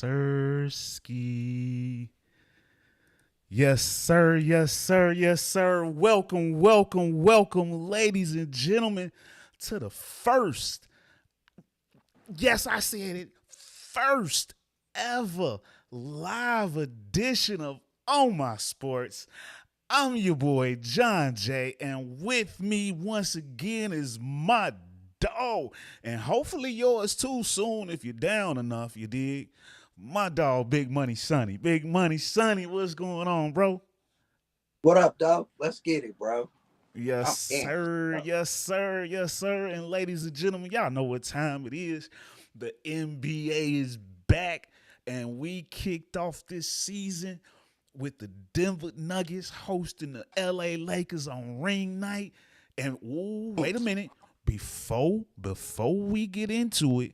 sir, ski. Yes, sir. Yes, sir. Yes, sir. Welcome, welcome, welcome, ladies and gentlemen, to the first, yes, I said it, first ever live edition of On My Sports. I'm your boy, John J., and with me once again is my dog, and hopefully yours too soon if you're down enough, you dig? My dog, Big Money Sonny. Big Money Sonny, what's going on, bro? What up, dog? Let's get it, bro. Yes, I'm in. sir. Yes, sir. Yes, sir. And ladies and gentlemen, y'all know what time it is. The NBA is back, and we kicked off this season with the Denver Nuggets hosting the LA Lakers on ring night. And ooh, wait a minute. Before we get into it,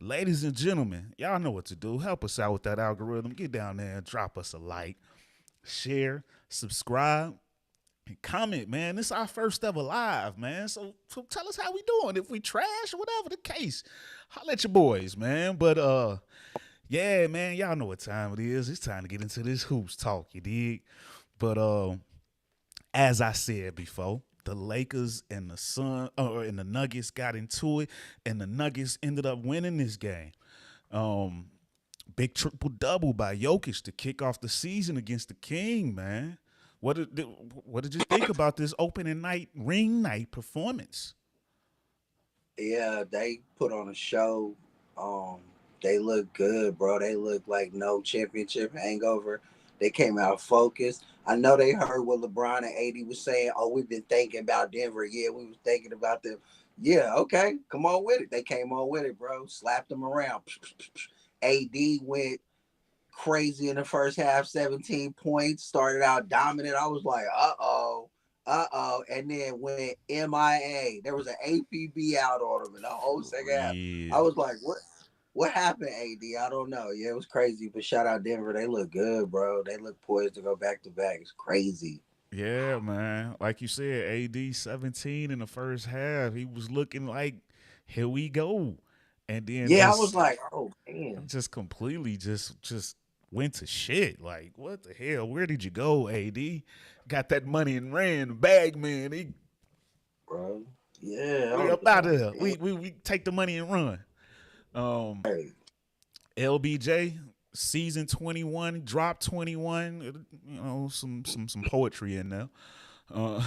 ladies and gentlemen, y'all know what to do. Help us out with that algorithm. Get down there and drop us a like, share, subscribe, and comment, man. This is our first ever live, man. So tell us how we doing. If we trash or whatever the case, holla at your boys, man. But yeah, man, y'all know what time it is. It's time to get into this hoops talk, you dig? But as I said before, the Lakers and the Nuggets got into it, and the Nuggets ended up winning this game. Big triple double by Jokic to kick off the season against the King, man. What did you think about this opening night ring night performance? Yeah, they put on a show. They look good, bro. They look like no championship hangover. They came out focused. I know they heard what LeBron and AD was saying. Oh, we've been thinking about Denver. Yeah, we was thinking about them. Yeah, okay, come on with it. They came on with it, bro. Slapped them around. AD went crazy in the first half, 17 points, started out dominant. I was like, and then went MIA. There was an APB out on him in the whole second half. I Real. was like, what happened, AD? I don't know. Yeah, it was crazy. But shout out Denver. They look good, bro. They look poised to go back to back. It's crazy. Yeah, man. Like you said, AD 17 in the first half. He was looking like, here we go. And then Yeah, I was just like, oh man. just completely just went to shit. Like, what the hell? Where did you go, AD? Got that money and ran the bag, man. Bro. Yeah, I We was up out of like, there. damn. We take the money and run. Um, Hey. LBJ season 21 dropped 21. You know, some poetry in there. Uh,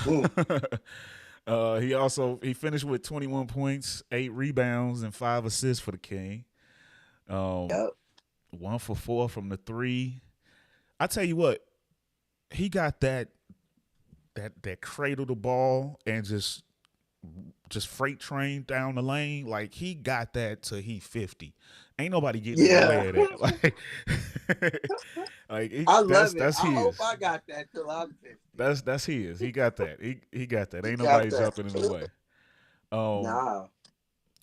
Mm, he finished with 21 points, 8 rebounds, and 5 assists for the King. Um, yep. 1 for 4 from the three. I tell you what, he got that cradle the ball and just freight train down the lane. Like he got that till he 50. Ain't nobody getting in the Yeah. way of that. Like I love it. that's I hope his. I got that till I'm 50. That's his. He got that. He got that. He Ain't got nobody that. jumping in the way. Um, Nah.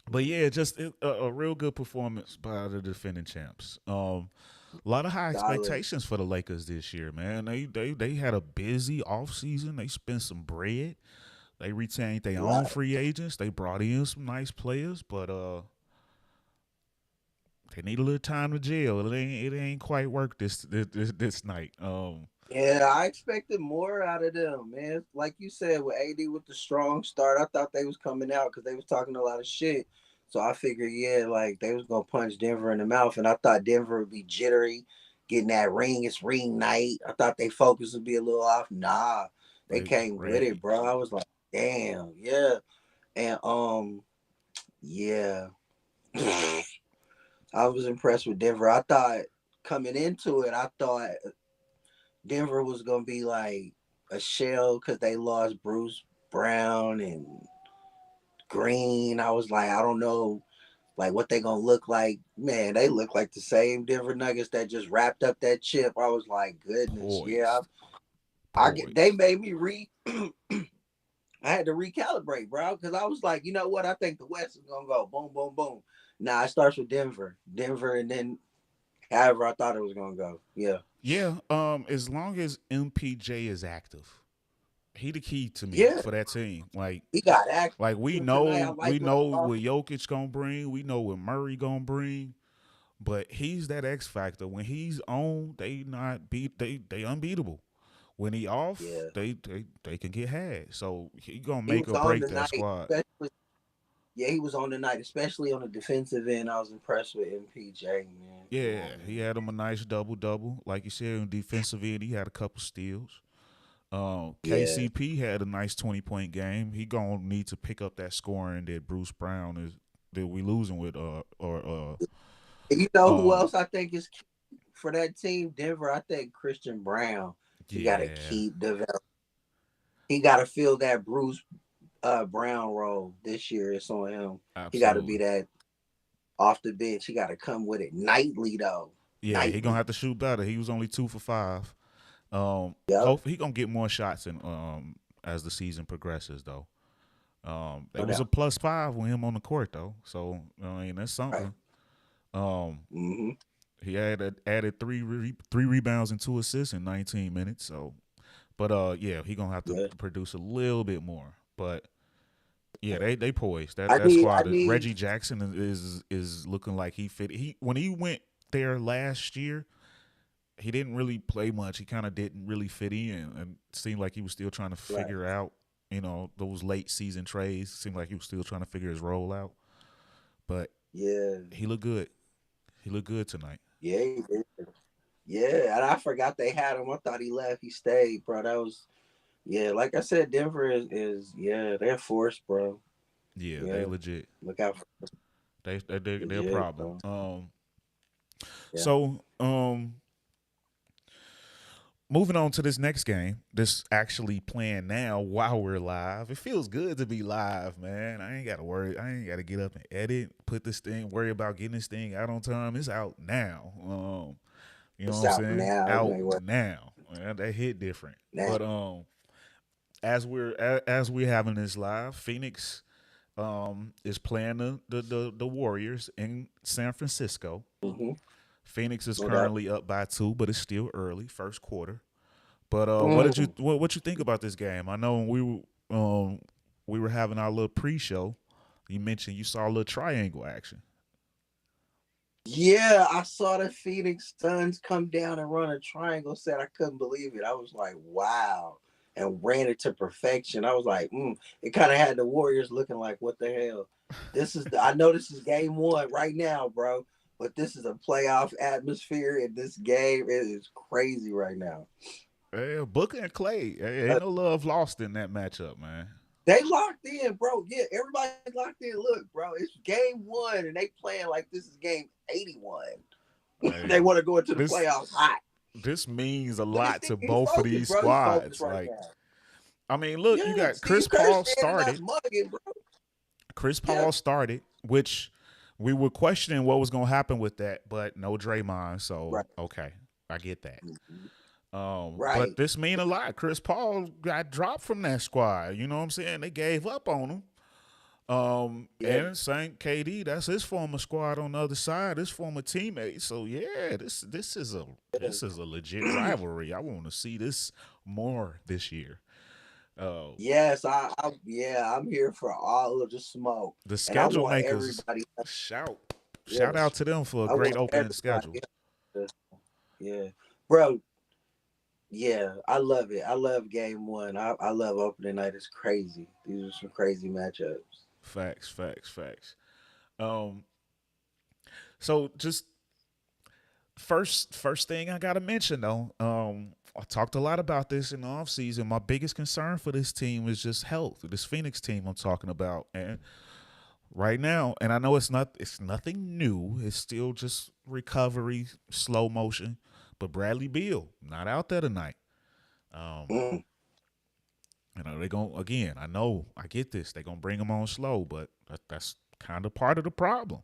but yeah, just a real good performance by the defending champs. A lot of high Solid. expectations for the Lakers this year, man. They had a busy offseason. They spent some bread. They retained their own Right. free agents. They brought in some nice players, but they need a little time to gel. It ain't quite worked this night. Yeah, I expected more out of them, man. Like you said, with AD with the strong start, I thought they was coming out because they was talking a lot of shit. So I figured, yeah, like they was gonna punch Denver in the mouth, and I thought Denver would be jittery, getting that ring. It's ring night. I thought they focus would be a little off. Nah, they they was came with it, ready. bro. I was like, damn, yeah, and yeah. I was impressed with Denver. I thought coming into it, I thought Denver was gonna be like a shell because they lost Bruce Brown and Green. I was like, I don't know, like what they gonna look like. Man, they look like the same Denver Nuggets that just wrapped up that chip. I was like, goodness, yeah. Poised. They Poised. made me I had to recalibrate, bro, because I was like, you know what? I think the West is gonna go boom, boom, boom. Nah, it starts with Denver, and then however I thought it was gonna go. Yeah, Yeah, as long as MPJ is active, he the key to me yeah. for that team. He got active Like we tonight. I know like we what know I saw. what Jokic gonna bring. We know what Murray gonna bring. but he's that X factor. When he's on, they unbeatable. When he off, Yeah. they can get had. So he gonna He make was or on break that tonight, squad. especially. Yeah, he was on tonight, especially on the defensive end. I was impressed with MPJ, man. Come Yeah, on, he man. had him a nice double. Like you said, on defensive end, he had a couple steals. Yeah. KCP had a nice 20-point game. He gonna need to pick up that scoring that Bruce Brown is that we losing with And you know who um else I think is key for that team? Denver. I think Christian Brown. He got to yeah, keep developing. He got to fill that Bruce Brown role this year. It's on him. He got to be absolutely. that off the bench. He got to come with it nightly though. Yeah, he gonna Nightly. have to shoot better. He was only 2 for 5. Yep. Hope he gonna get more shots in as the season progresses though. No It was a doubt. +5 with him on the court though, so I mean that's Right. something. Um, Mm-hmm. he added three rebounds and 2 assists in 19 minutes. So, but yeah, he gonna have to Yeah. produce a little bit more. But yeah, they poised I that need. I squad. need. Reggie Jackson is looking like he fit. He when he went there last year, he didn't really play much. He kind of didn't really fit in, and it seemed like he was still trying to Right. figure out. Those late season trades. Seemed like he was still trying to figure his role out. But Yeah. he looked good. He looked good tonight. Yeah. He did. Yeah. And I forgot they had him. I thought he left. He stayed, bro. That was. Yeah. Like I said, Denver is yeah. They're forced, bro. Yeah, they Yeah. legit. Look out for They're a legit, problem. bro. Yeah. So moving on to this next game, this actually playing now while we're live. It feels good to be live, man. I ain't got to worry. I ain't got to get up and edit, put this thing, worry about getting this thing out on time. It's out now. You know what It's I'm out saying? now. It Out ain't work now. Man, that hit different. now. But as we're having this live, Phoenix is playing the Warriors in San Francisco. Mm-hmm. Phoenix is No doubt. currently up by 2, but it's still early, first quarter. But Mm. what you think about this game? I know when we were having our little pre-show, you mentioned you saw a little triangle action. Yeah, I saw the Phoenix Suns come down and run a triangle set. I couldn't believe it. I was like, wow. And ran it to perfection. I was like, It kind of had the Warriors looking like, what the hell? I know this is game one right now, bro. But this is a playoff atmosphere in this game. It is crazy right now. Yeah, Booker and Clay, Uh, ain't no love lost in that matchup, man. They locked in, bro. Yeah, everybody locked in. Look, bro, it's game one, and they playing like this is game 81. They Hey, want to go into the this playoffs hot. this means a Look at lot to Steve both of focused, these bro. He focused squads. right Like, now. I mean, look, you Yeah, got Steve Kerr standing up, mugging, bro. Chris Yeah, Paul started, which we were questioning what was going to happen with that, but no Draymond, so right, okay, I get that. But right. this mean a lot. Chris Paul got dropped from that squad. You know what I'm saying? They gave up on him. Yeah, And Saint KD, that's his former squad on the other side, his former teammate. So yeah, this is a legit rivalry. I want to see this more this year. Uh, yes, yeah, I'm here for all of the smoke, the and I schedule want makers everybody. shout shout Yes, out to them for a I great want opening schedule. everybody. Yeah, bro. Yeah, I love it. I love game one. I love opening night. It's crazy. These are some crazy matchups. Facts. Um, so just first thing I gotta mention though, I talked a lot about this in the offseason. My biggest concern for this team is just health. This Phoenix team I'm talking about. And right now, and I know it's nothing new. It's still just recovery, slow motion. But Bradley Beal, not out there tonight. Um, Mm, they going again, I know, I get this. They're gonna bring him on slow, but that's kind of part of the problem.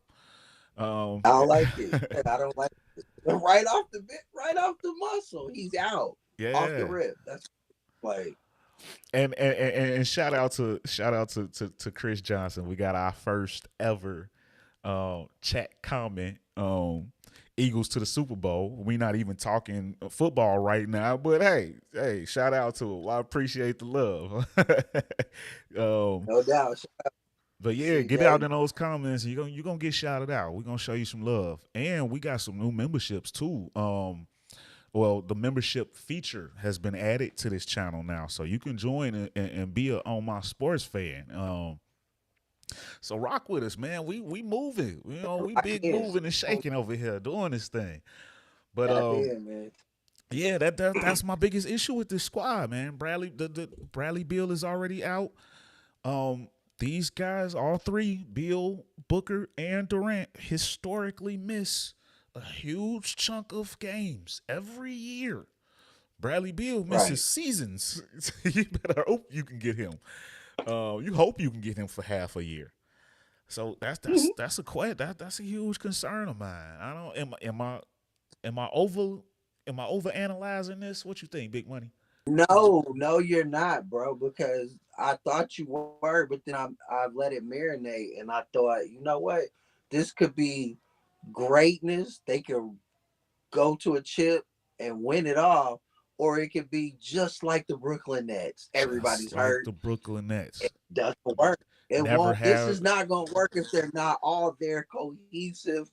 Um, I don't like it. I don't like it. Right off the bit, right off the muscle. He's out off the yeah. rip. That's like And shout out to Chris Johnson. We got our first ever chat comment. Eagles to the Super Bowl. We not even talking football right now, but hey, shout out to him. I appreciate the love. um, no doubt. But yeah, See, get out they in those comments. You're gonna get shouted out. We're gonna show you some love. And we got some new memberships too. Well, the membership feature has been added to this channel now. So you can join and be a On My Sports fan. So rock with us, man. We moving. We lock big in. moving and shaking over here doing this thing. But Tap in, man. yeah, that's my biggest issue with this squad, man. The Bradley Beal is already out. These guys, all three, Beal, Booker, and Durant, historically miss a huge chunk of games every year. Bradley Beal misses Right. seasons. You better hope you can get him. You hope you can get him for half a year. So that's that's a huge concern of mine. I don't am I over analyzing this? What you think, Big Money? No, no, you're not, bro. Because I thought you were, but then I've let it marinate, and I thought, you know what, this could be greatness. They could go to a chip and win it all, or it could be just like the Brooklyn Nets. Just Everybody's like hurt. the Brooklyn It Nets. doesn't work. It Never won't. This have. is not gonna work if they're not all there cohesive,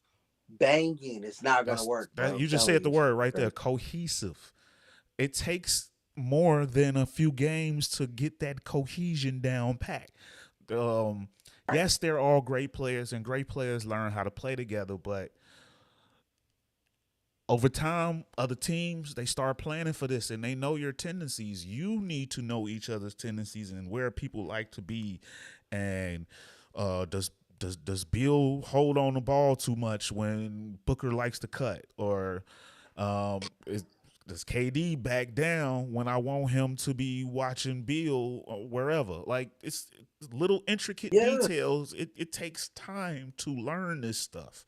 banging. It's not gonna That's work, that. bro. I'm You just telling said the you. word right there. Cohesive. It takes more than a few games to get that cohesion down pat. Um, yes, they're all great players, and great players learn how to play together. But over time, other teams they start planning for this, and they know your tendencies. You need to know each other's tendencies and where people like to be, and does Bill hold on the ball too much when Booker likes to cut, or is, does KD back down when I want him to be watching Bill or wherever? Like it's little intricate Yeah. details. It takes time to learn this stuff.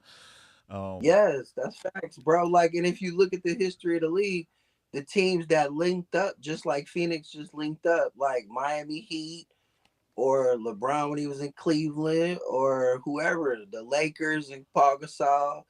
Um, Yes, that's facts, bro. Like, and if you look at the history of the league, the teams that linked up, just like Phoenix just linked up, like Miami Heat or LeBron when he was in Cleveland, or whoever, the Lakers and Paul Gasol,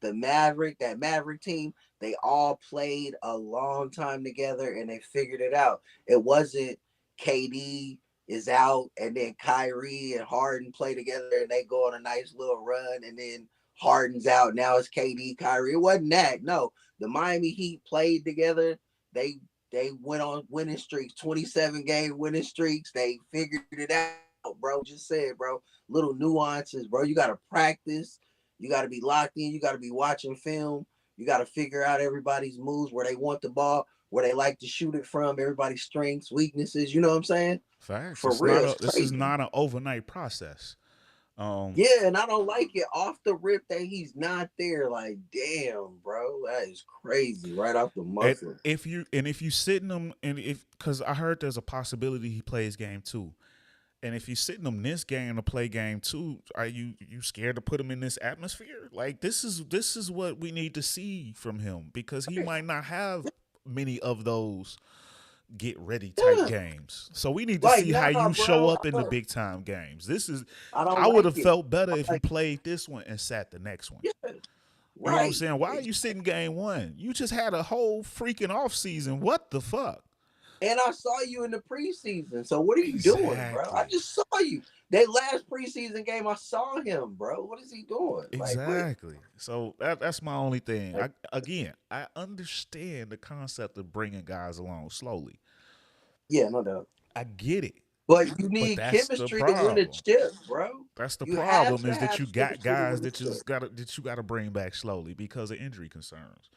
that Maverick team, they all played a long time together and they figured it out. It wasn't KD is out and then Kyrie and Harden play together and they go on a nice little run and then Harden's out. Now it's KD, Kyrie. It wasn't that. No, the Miami Heat played together. They they went on winning streaks, 27-game winning streaks. They figured it out, bro. Just said, bro. Little nuances, bro. You gotta practice. You got to be locked in. You got to be watching film. You got to figure out everybody's moves, where they want the ball, where they like to shoot it from, everybody's strengths, weaknesses. You know what I'm saying? Facts. For real, it's This is crazy. not an overnight process. Um, Yeah, and I don't like it off the rip that he's not there. Like, damn, bro, that is crazy. Right off the muscle. if you sitting him and if because I heard there's a possibility he plays game two, and if you sitting him this game to play game two, are you scared to put him in this atmosphere? Like this is what we need to see from him because he might not have many of those get ready type Yeah. games. So we need to Like, see how nah, you show bro, up in the big time games. I don't I would like have it. felt better I if you like, played this one and sat the next one. yeah, You know what I'm right. saying? Why are you sitting game one? You just had a whole freaking off season. What the fuck? And I saw you in the preseason. So what are you doing, bro? I Exactly. just saw you. That last preseason game, I saw him, bro. What is he doing? Like, what? Exactly. So that's my only thing. I understand the concept of bringing guys along slowly. Yeah, no doubt. I get it. But you But need that's the chemistry to win a problem. chip, bro. That's the You have problem to is that have you got chemistry to guys win a chip. that you gotta bring back slowly because of injury concerns.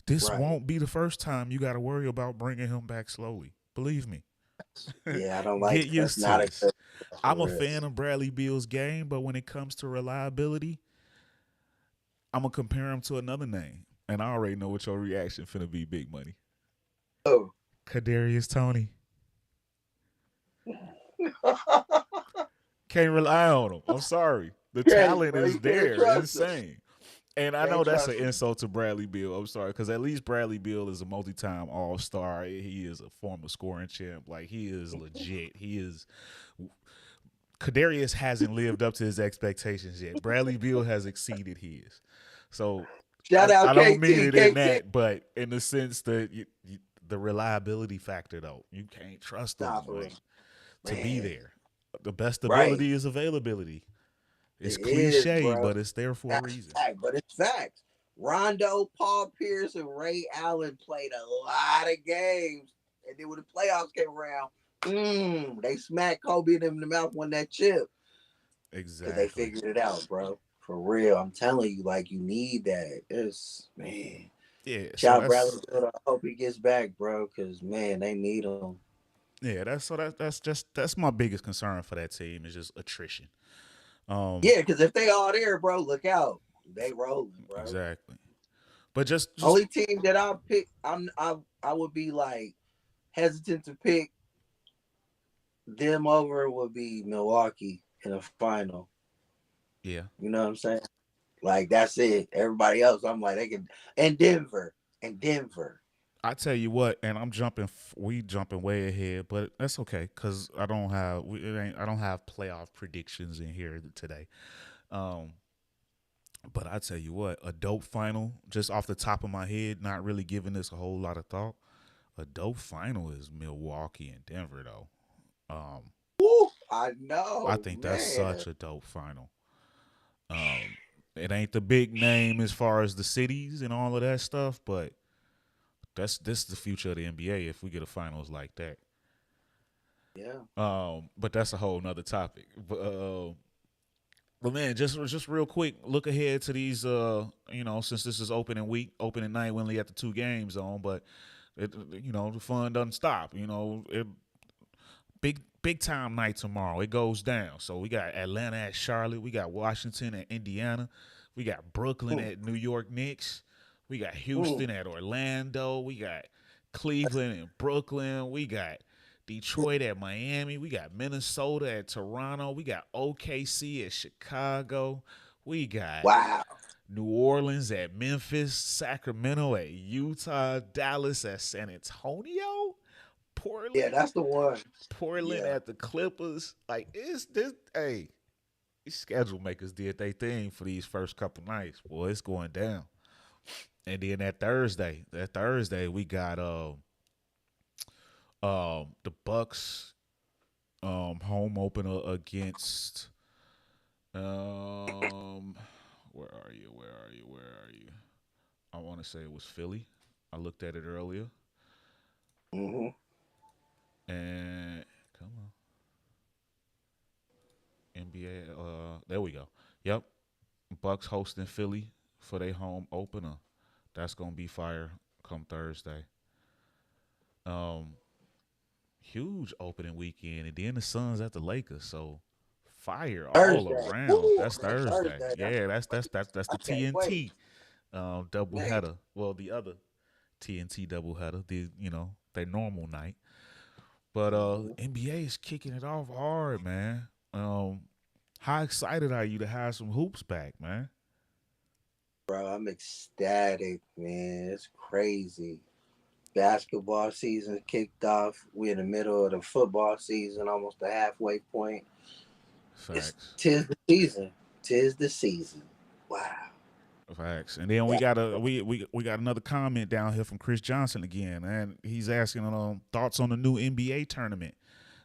This Right. won't be the first time you got to worry about bringing him back slowly. Believe me. Yeah, I don't like Get it. That's used to not a this. good I'm for a real. fan of Bradley Beal's game, but when it comes to reliability, I'm gonna compare him to another name, and I already know what your reaction finna be. Big Money, Oh. Kadarius Toney. Can't rely on him. I'm sorry. The Can't, talent bro. is You can't there, trust him. insane. And I know Can't that's an trust him. insult to Bradley Beal. I'm sorry, because at least Bradley Beal is a multi-time All-Star. He is a former scoring champ. Like he is legit. He is. Kadarius hasn't lived up to his expectations yet. Bradley Beal has exceeded his. So Shout I out don't mean KT. it in KT. that, but in the sense that the reliability factor, though, you can't trust them Nah, for real. like to be Man. there. The best Right. ability is availability. It's It is, cliche, bro. but it's there for a That's reason. fact, but it's facts. Rondo, Paul Pierce, and Ray Allen played a lot of games, and then when the playoffs came around, they smacked Kobe in the mouth when that chip because they Exactly. figured it out, bro. For real, I'm telling you, like you need that. It's man. Yeah. So Shout Bradley that's Beal. I hope he gets back, bro, because man, they need him. yeah. That's my biggest concern for that team is just attrition. Um. Yeah, because if they all there, bro, look out. They rolling, bro. Exactly. But just Only team that I pick, I would be like hesitant to pick them over would be Milwaukee in a final. yeah. You know what I'm saying? Like that's it. Everybody else, I'm like they can. And Denver. I tell you what, and I'm jumping. We jumping way ahead, but that's okay because I don't have playoff predictions in here today. Um, but I tell you what, a dope final, just off the top of my head, not really giving this a whole lot of thought. A dope final is Milwaukee and Denver, though. Um, Woo, I I know, think that's man. such a dope final. It ain't the big name as far as the cities and all of that stuff, but this is the future of the NBA if we get a finals like that. Yeah. But that's a whole nother topic. But man, just real quick, look ahead to these. Since this is opening night, we only got the two games on, but the fun doesn't stop. Big time night tomorrow. It goes down. So we got Atlanta at Charlotte. We got Washington at Indiana. We got Brooklyn Mm, at New York Knicks. We got mm. Houston at Orlando. We got Cleveland and Brooklyn. We got Detroit at Miami. We got Minnesota at Toronto. We got OKC at Chicago. We got Wow. New Orleans at Memphis, Sacramento at Utah, Dallas at San Antonio, Yeah, Portland, that's the one. Portland Yeah. at the Clippers. Like it's this hey, these schedule makers did their thing for these first couple nights. Boy, it's going down. And then that Thursday we got the Bucks home opener against where are you? Where are you? Where are you? I want to say it was Philly. I looked at it earlier. Hmm. And come on. NBA there we go. Yep. Bucks hosting Philly for their home opener. That's gonna be fire come Thursday. Um Huge opening weekend, and then the Suns at the Lakers. So fire all Thursday. around. Woo, That's on a Thursday. Thursday. Yeah, that's I the can't wait. TNT double Man. header. Well, the other TNT double header. Their normal night. But Mhm. NBA is kicking it off hard, man. How excited are you to have some hoops back, man? Bro, I'm ecstatic, man. It's crazy. Basketball season kicked off. We're in the middle of the football season, almost the halfway point. It's Facts. tis the season. Tis the season. Wow. Facts. And then we Yeah. got we got another comment down here from Chris Johnson again, and he's asking thoughts on the new NBA tournament,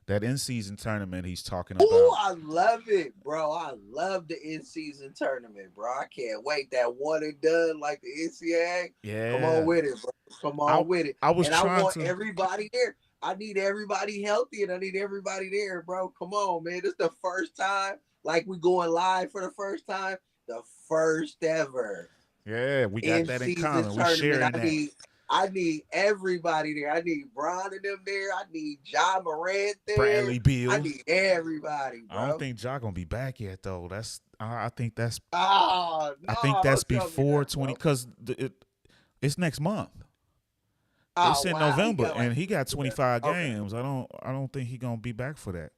that in season tournament he's talking Ooh, about. I love it, bro. I love the in-season tournament, bro. I can't wait. That one and done like the NCAA. Come on Yeah, with it, bro. Come I on with it. I was And I trying want to. everybody there. I need everybody healthy and I need everybody there, bro. Come on, man. This is the first time, like we going live for the first time. The first ever Yeah, we got in that in season common. We tournament. sharing that. I need everybody there. I need Bron and them there. I need John Morant there. Bradley I Beal. need everybody, I don't bro. think Ja gonna be back yet though. I think that's Oh I think no, that's don't tell me before that, 20 bro. because it's next month. Oh It's in wow, he November, got like and he got yeah. 25 Okay. games. I don't think he gonna be back for that.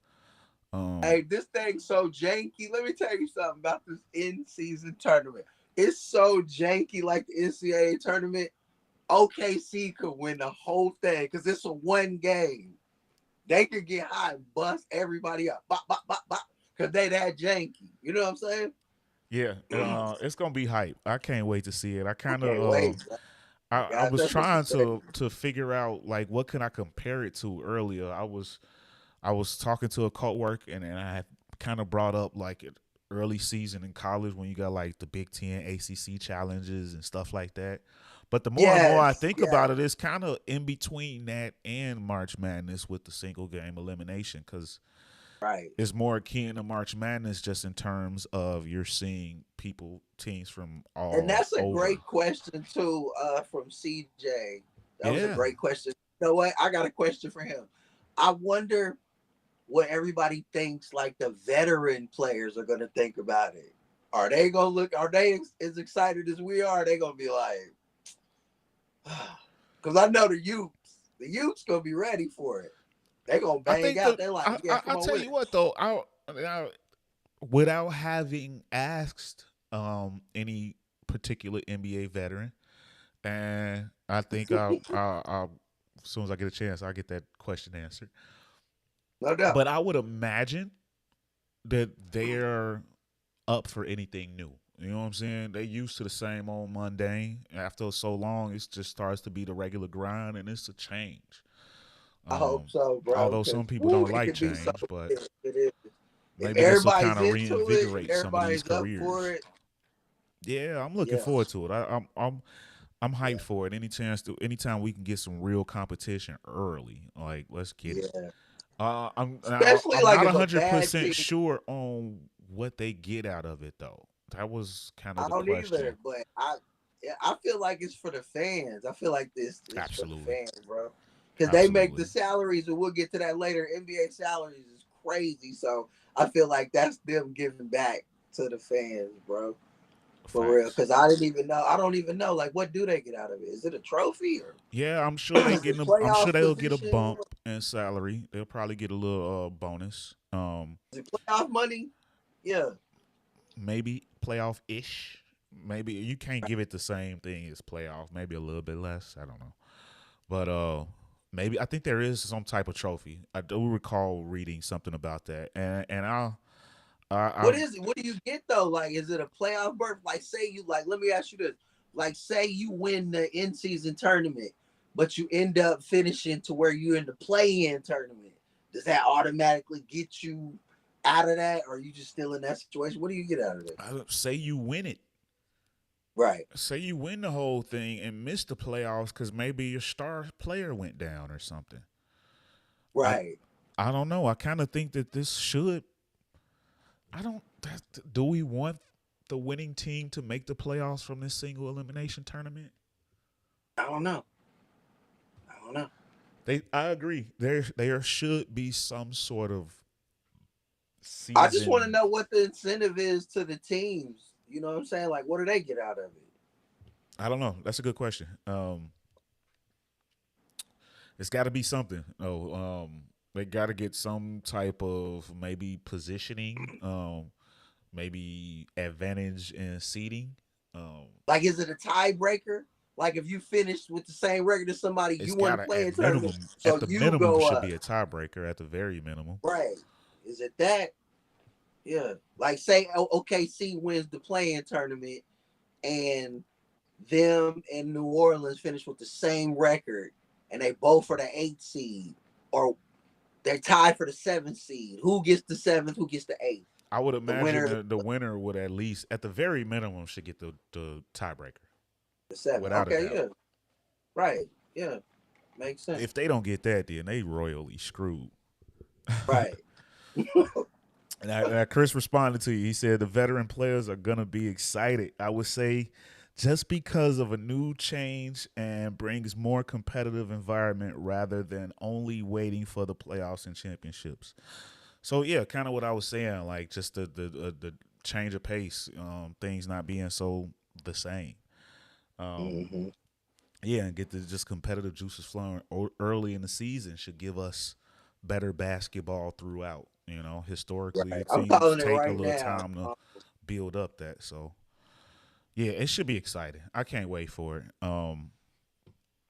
Um, Hey, this thing's so janky. Let me tell you something about this in-season tournament. It's so janky like the NCAA tournament. OKC could win the whole thing because it's a one game. They could get hot and bust everybody up. Bop, bop, bop, bop. Because they that janky. You know what I'm saying? yeah, it's gonna be hype. I can't wait to see it. I I kind can't of wait. I Guys, was that's what she trying said. to figure out like what can I compare it to earlier. I I was talking to a coworker and I had kind of brought up like early season in college when you got like the Big Ten, ACC challenges and stuff like that. But the more and more I Yes, think yeah, about it, it's kind of in between that and March Madness with the single game elimination because right. it's more akin to March Madness just in terms of you're seeing teams from And all that's a over. great question too, from CJ. That was a Yeah, great question. You know what? I got a question for him. I wonder what everybody thinks like the veteran players are gonna think about it. Are they gonna look? Are they as excited as we are? They gonna be like, because I know the youths gonna be ready for it. They gonna I bang think out. the They like, yeah, I come on tell with you it. what though, I without having asked any particular NBA veteran, and I think I'll as soon as I get a chance, I'll get that question answered. No doubt. But I would imagine that they're up for anything new. You know what I'm saying? They used to the same old mundane. After so long, it just starts to be the regular grind, and it's a change. I hope Um, so, bro. Although Because some people don't it like could be so. change, but It is. If maybe this will kind everybody's of into it, if reinvigorate some of these everybody's up for careers. it, Yeah, I'm looking yeah, forward to it. I'm hyped yeah, for it. Anytime we can get some real competition early, like let's get it. yeah. Especially I'm like not if a bad 100% team. sure on what they get out of it though. That was kind of I the don't question. either, but I feel like it's for the fans. I feel like this is for the Absolutely, fans, bro. Because they make the absolutely. salaries, and we'll get to that later. NBA salaries is crazy, so I feel like that's them giving back to the fans, bro. For real. Facts. Because I didn't even know. I don't even know. Like, what do they get out of it? Is it a trophy or Yeah, I'm sure they is it getting. I'm sure playoff they'll get a position? bump in salary. They'll probably get a little bonus. Is it playoff money? Yeah. Maybe playoff ish. Maybe you can't give it the same thing as playoff. Maybe a little bit less. I don't know. But maybe I think there is some type of trophy. I do recall reading something about that, and What I is it? What do you get though? Like, is it a playoff berth? Like, say you like. Let me ask you this. Like, say you win the in season tournament, but you end up finishing to where you in the play in tournament. Does that automatically get you out of that, or are you just still in that situation? What do you get out of it? I say you win it. Right. Say you win the whole thing and miss the playoffs because maybe your star player went down or something. I Right. I don't know. I kind of think that this should. I don't. Do we want the winning team to make the playoffs from this single elimination tournament? I don't know. I don't know. I agree. There should be some sort of I just want to season. know what the incentive is to the teams. You know what I'm saying? Like, what do they get out of it? I don't know. That's a good question. It's got to be something. Oh, they got to get some type of maybe positioning, maybe advantage in seeding. Um, Like, is it a tiebreaker? Like, if you finish with the same record as somebody, it's you won got the to playing tournament, at so the you minimum, go should up. be a tiebreaker at the very minimum. Right. Is it that? Yeah. Like, say OKC wins the playing tournament and them and New Orleans finish with the same record and they both for the 8th seed or they're tied for the 7th seed. Who gets the 7th? Who gets the 8th? I would The imagine winner, the winner would at least, at the very minimum, should get the tiebreaker, the 7th. without a Okay, doubt. yeah. Right. Yeah. Makes sense. If they don't get that, then they royally screwed. Right. And Chris responded to you. He said the veteran players are gonna be excited. I would say just because of a new change and brings more competitive environment rather than only waiting for the playoffs and championships. So yeah, kind of what I was saying, like just the change of pace, things not being so the same. Um, Mm-hmm. yeah, and get the just competitive juices flowing early in the season should give us better basketball throughout. You know, historically, Right. I'm teams calling it take a right little now. time to build up that. So yeah, it should be exciting. I can't wait for it.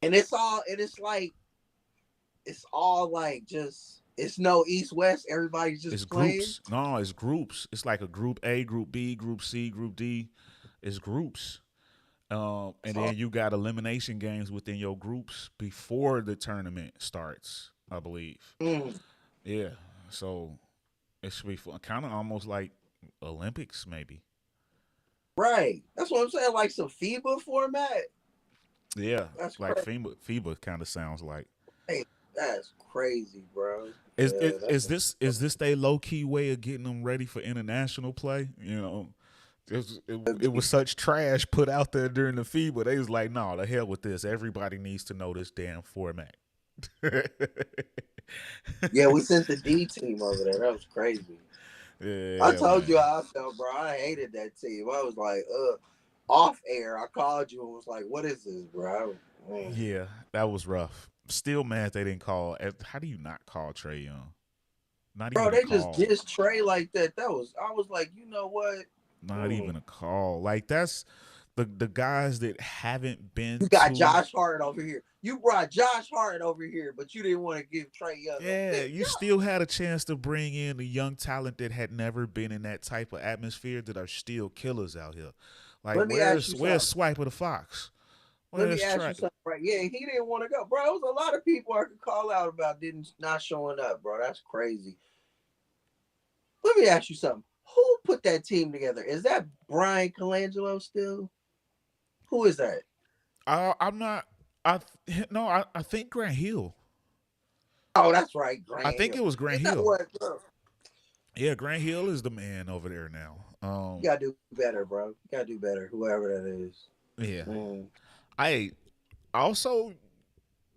And it's all like just it's no East West. Everybody's It's just playing. groups. No, it's groups. It's like a group A, group B, group C, group D. It's groups. And That's all. then you got elimination games within your groups before the tournament starts, I believe. Mm. Yeah. So it should be fun. Kind of almost like Olympics, maybe. Right. That's what I'm saying. Like some FIBA format. Yeah. That's Like crazy. FIBA kind of sounds like. Hey, that's crazy, bro. Is Yeah, is, that's is this is this a low key way of getting them ready for international play? You know, it was such trash put out there during the FIBA. They was like, no, the hell with this. Everybody needs to know this damn format. yeah. We sent the D team over there. That was crazy. I Yeah, told you man. how I felt, bro. I hated that team. I was like, off air. I called you and was like, what is this, bro? Yeah, that was rough. Still mad they didn't call. How do you not call Trey Young? Not Bro, even a they just call. dissed Trey like that. I was like, you know what? Not Mm. even a call. Like that's the guys that haven't been You got to. Josh Hart over here. You brought Josh Hart over here, but you didn't want to give Trey Young a Yeah, pick. you still had a chance to bring in a young talent that had never been in that type of atmosphere that are still killers out here. Like Let me ask you where's something. Swiper the Fox? Let me Where's ask Trey? you something, right? Yeah, he didn't want to go, bro. There was a lot of people I could call out about didn't not showing up, bro. That's crazy. Let me ask you something. Who put that team together? Is that Brian Colangelo still? Who is that? I'm not. No. I think Grant Hill. Oh, that's right, I Grant think Hill. it was You Grant know Hill. what, bro? Yeah, Grant Hill is the man over there now. You gotta do better, bro. You gotta do better, whoever that is. Yeah. Mm. I also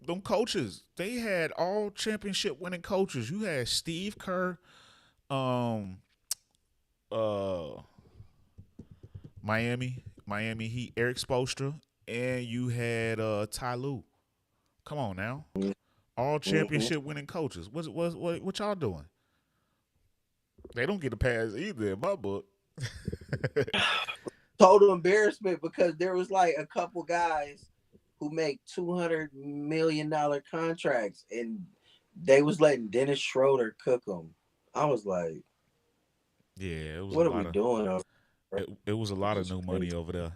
them coaches. They had all championship winning coaches. You had Steve Kerr, um, uh, Miami Heat, Eric Spoelstra, and you had Ty Lue. Come on now, all Mm-hmm. championship winning coaches. What y'all doing? They don't get a pass either in my book. Total embarrassment because there was like a couple guys who make $200 million contracts, and they was letting Dennis Schroeder cook them. I was like, Yeah, it was a what are lot we of doing? it was a It's lot of just new crazy. money over there.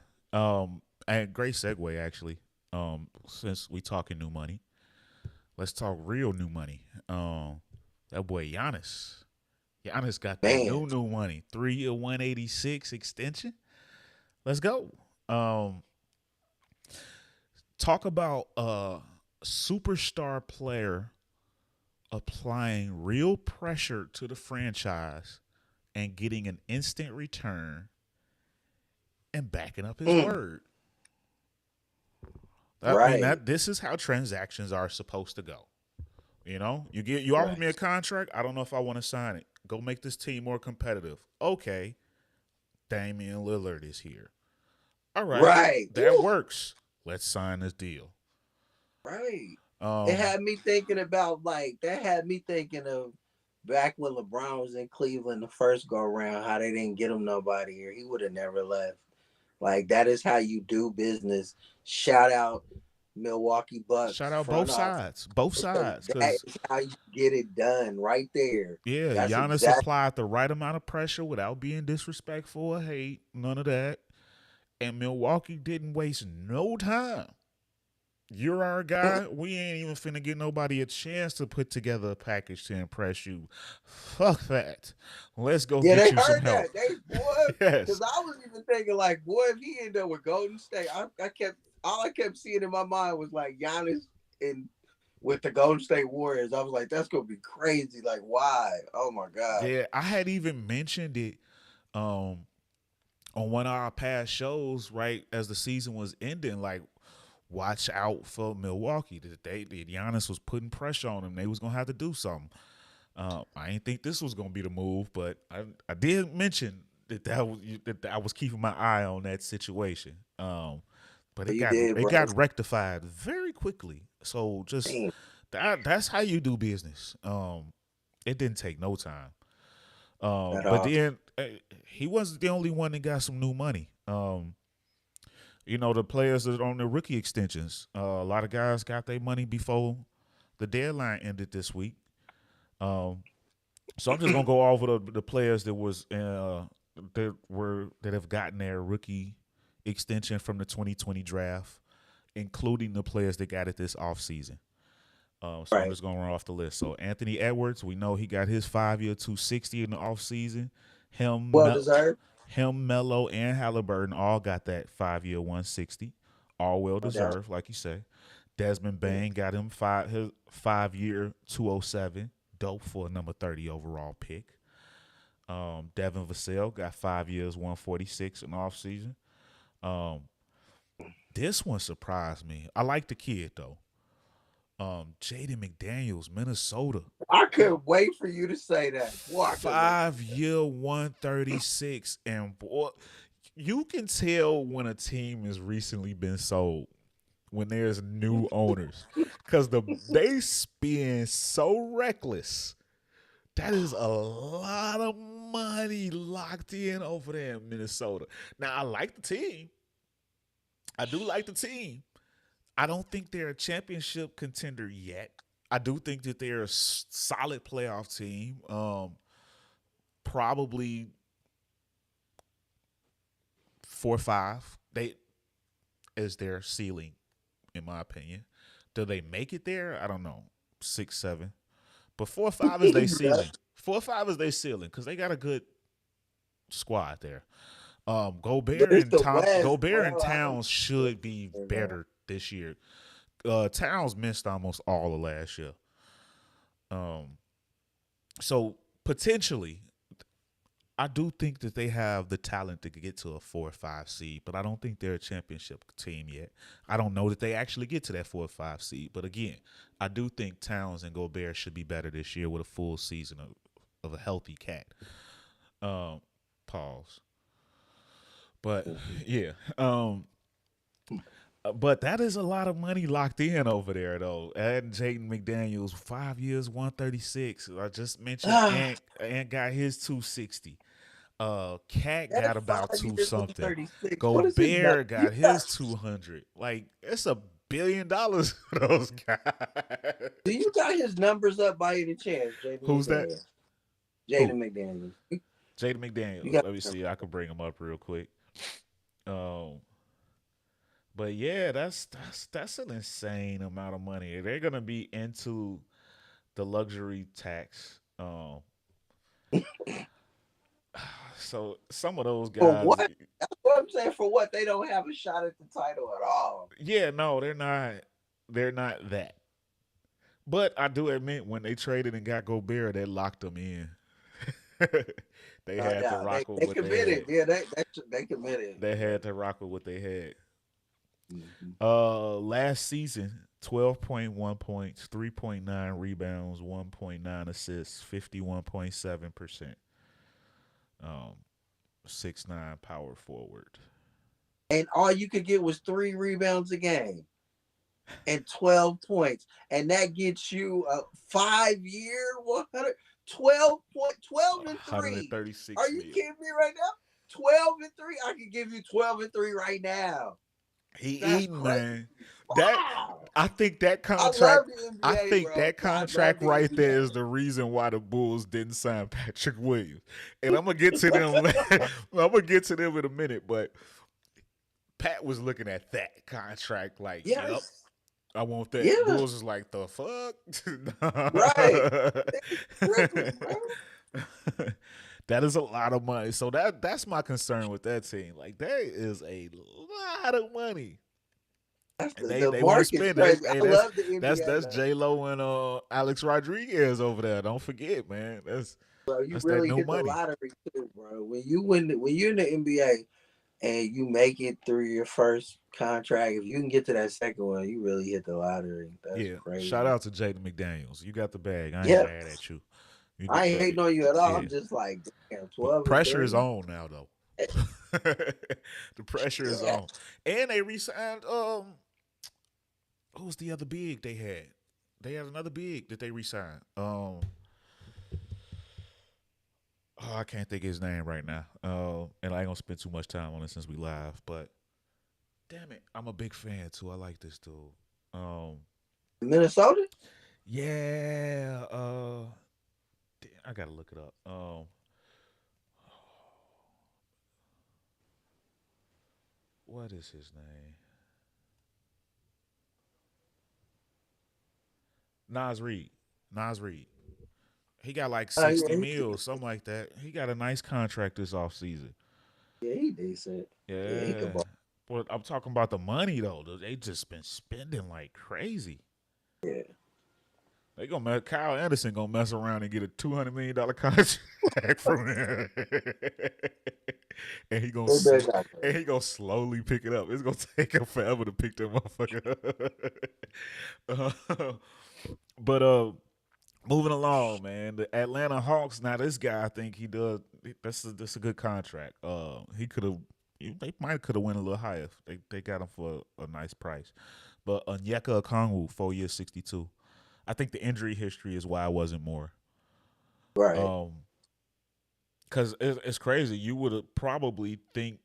And great segue actually. Since we talking new money, let's talk real new money. That boy Giannis. Giannis got that Man, new money. 3 year 186 extension. Let's go. Um, talk about a superstar player applying real pressure to the franchise and getting an instant return and backing up his mm, word. I mean right, that this is how transactions are supposed to go. You offer me a right. contract. I don't know if I want to sign it. Go make this team more competitive. Okay, Damian Lillard is here. All right, Right. that Ooh, works. Let's sign this deal. right. It Um, had me thinking about like that had me thinking of back when LeBron was in Cleveland the first go around, how they didn't get him nobody here. He would have never left. Like that is how you do business. Shout out Milwaukee shout Bucks out front office both because sides, that because is how you get it done right there. yeah, That's Giannis exactly applied the right amount of pressure without being disrespectful or hate, none of that. And Milwaukee didn't waste no time. You're our guy. We ain't even finna get nobody a chance to put together a package to impress you. Fuck that. Let's go yeah, get they you some heard that. help. They boy, because Yes. I was even thinking like, boy, if he ended up with Golden State, I kept all I kept seeing in my mind was like Giannis in with the Golden State Warriors. I was like, that's gonna be crazy. Like, why? Oh my god. Yeah, I had even mentioned it um on one of our past shows, right, as the season was ending, like watch out for Milwaukee. That Giannis was putting pressure on them. They was gonna have to do something. I didn't think this was gonna be the move, but I did mention that I was keeping my eye on that situation. But You did, it bro. got rectified very quickly. So just Damn. that's how you do business. It didn't take no time. At But all. then he wasn't the only one that got some new money. The players that are on their rookie extensions, a lot of guys got their money before the deadline ended this week. Um, so I'm just gonna go over the players that have gotten their rookie extension from the 2020 draft, including the players that got it this offseason. So I'm Right. just gonna run off the list. So Anthony Edwards, we know he got his 5 year 260 in the offseason. Him, Well Mel- deserved. him, Melo, and Halliburton all got that 5 year 160. All well No doubt. deserved, like you say. Desmond Yeah. Bain got him his 5 year 207, dope for a number 30 overall pick. Devin Vassell got 5 years 146 in the offseason. Um, this one surprised me. I like the kid though. Jaden McDaniels, Minnesota. I couldn't wait for you to say that. Boy, I couldn't wait. 5 year 136. And boy, you can tell when a team has recently been sold when there's new owners. Cause they spin so reckless. That is a lot of money locked in over there in Minnesota. Now I like the team. I do like the team. I don't think they're a championship contender yet. I do think that they're a solid playoff team. Probably 4 or 5. They is their ceiling, in my opinion. Do they make it there? I don't know. 6, 7. But 4 or 5 is their Yeah. ceiling. 4 or 5 is their ceiling because they got a good squad there. But it's the West, Gobert and bro. Towns should be Man. better this year. Towns missed almost all of last year. So potentially, I do think that they have the talent to get to a 4 or 5 seed, but I don't think they're a championship team yet. I don't know that they actually get to that 4 or 5 seed, but again, I do think Towns and Gobert should be better this year with a full season of a healthy cat. Pause. But yeah, but that is a lot of money locked in over there, though. And Jaden McDaniels, 5 years, 136. I just mentioned Ant got his 260. Cat got That's about 5 two years, something. 136. What is his number? Gobert got his 200. Like it's $1 billion for those guys. Do you got his numbers up by any chance, Jaden Who's that? McDaniels? Jaden Who? McDaniels. Jaden You McDaniels. got Let me see. I can bring him up real quick. But yeah, that's an insane amount of money. They're gonna be into the luxury tax. So some of those for guys, what? That's what I'm saying. For what? They don't have a shot at the title at all. yeah, no, they're not. They're not that. But I do admit when they traded and got Gobert, that locked them in. They No had to doubt. rock with They what they committed. had. Yeah, they committed. They had to rock with what they had. Mm-hmm. Last season, 12.1 points, 3.9 rebounds, 1.9 assists, 51.7%. 6'9" power forward. And all you could get was 3 rebounds a game and 12 points. And that gets you a 5-year 12 and 3. 136 Are you mil. kidding me right now? 12 and 3. I can give you 12 and 3 right now. He That's eating, crazy. man. That Wow. I think that I love contract. the NBA, I think bro. that I love contract the right there NBA. is the reason why the Bulls didn't sign Patrick Williams. And I'm gonna get to them. I'm gonna get to them in a minute. But Pat was looking at that contract like, Yes. "Yep, I want that." Yeah. Bulls is like, "The fuck." Right. Tripping, bro. That is a lot of money. So that's my concern with that team. Like that is a lot of money. That's And the they want to market's spend it. crazy. Hey, I love the NBA, that's man. J-Lo and Alex Rodriguez over there. Don't forget, man. Bro, you That's that really new hit the money. lottery too, bro. When you're in the NBA and you make it through your first contract, if you can get to that second one, you really hit the lottery. That's Yeah. crazy. Shout out to Jaden McDaniels. You got the bag. I ain't Yeah. mad at you. I ain't hating on you at all. Yeah. I'm just like, damn, But 12 pressure and is 3. on now, though. The pressure is on. And they re-signed who's the other big they had? They had another big that they re-signed. I can't think of his name right now. And I ain't gonna spend too much time on it since we live, but damn it, I'm a big fan too. I like this dude. Minnesota? Yeah. I gotta look it up. What is his name? Nas Reed. Nas Reed. He got like Yeah, 60 mil, something like that. He got a nice contract this offseason. yeah, he decent. Yeah, he could Yeah. ball. But I'm talking about the money though. They just been spending like crazy. Yeah, They gonna Kyle Anderson gonna mess around and get a $200 million contract from him, and he gonna they better not go. and he gonna slowly pick it up. It's gonna take him forever to pick that motherfucker up. But moving along, man. The Atlanta Hawks. Now this guy, I think he does. That's a good contract. He could have. They might could have went a little higher. They got him for a nice price. But Onyeka Okongwu, 4 years, 62. I think the injury history is why it wasn't more. Right. Um, because it's crazy. You would probably think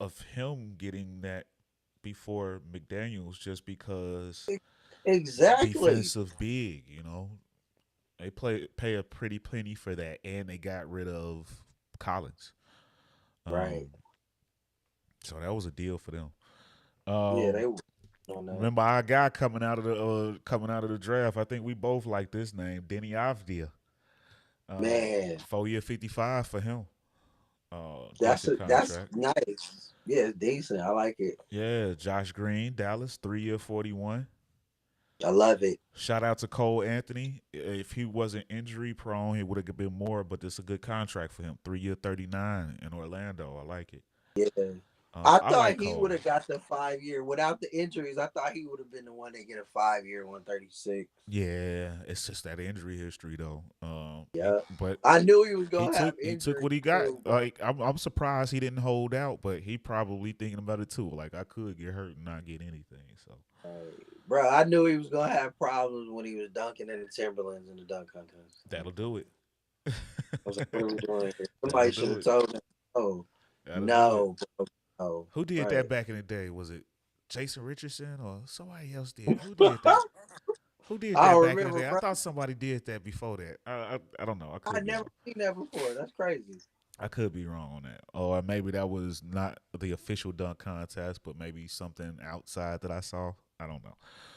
of him getting that before McDaniels, just because Exactly. defensive big. They pay a pretty penny for that, and they got rid of Collins. Right. Um, so that was a deal for them. Yeah, they Um, were on that. remember our guy coming out of the draft. I think we both like this name, Denny Avdia. Uh, Man, 4 year 55 for him. that's Decent that's contract. nice. Yeah, it's decent. I like it. Yeah, Josh Green, Dallas, 3 year 41. I love it. Shout out to Cole Anthony. If he wasn't injury prone, he would have been more, but this is a good contract for him. 3 year 39 in Orlando. I like it. Yeah. I I like thought he would Cole. have got the 5 year without the injuries. I thought he would have been the one that get a 5 year 136. Yeah, it's just that injury history though. Yeah. But I knew he was he gonna have took he took injuries what he got. too, bro. Like I'm surprised he didn't hold out, but he probably thinking about it too. Like I could get hurt and not get anything. So Bro, I knew he was gonna have problems when he was dunking in the Timberlands in the dunk contest. that'll do it. I was like, what are we doing here? That'll Somebody should do have it. told him, oh, That'll do it. no, bro, no. Who did that Right. back in the day? Was it Jason Richardson or somebody else did? Who did that? Who did I that don't back in the remember, day? I bro. thought somebody did that before that. I don't know. I I could be never wrong. seen that before. That's crazy. I could be wrong on that. Or maybe that was not the official dunk contest, but maybe something outside that I saw. I don't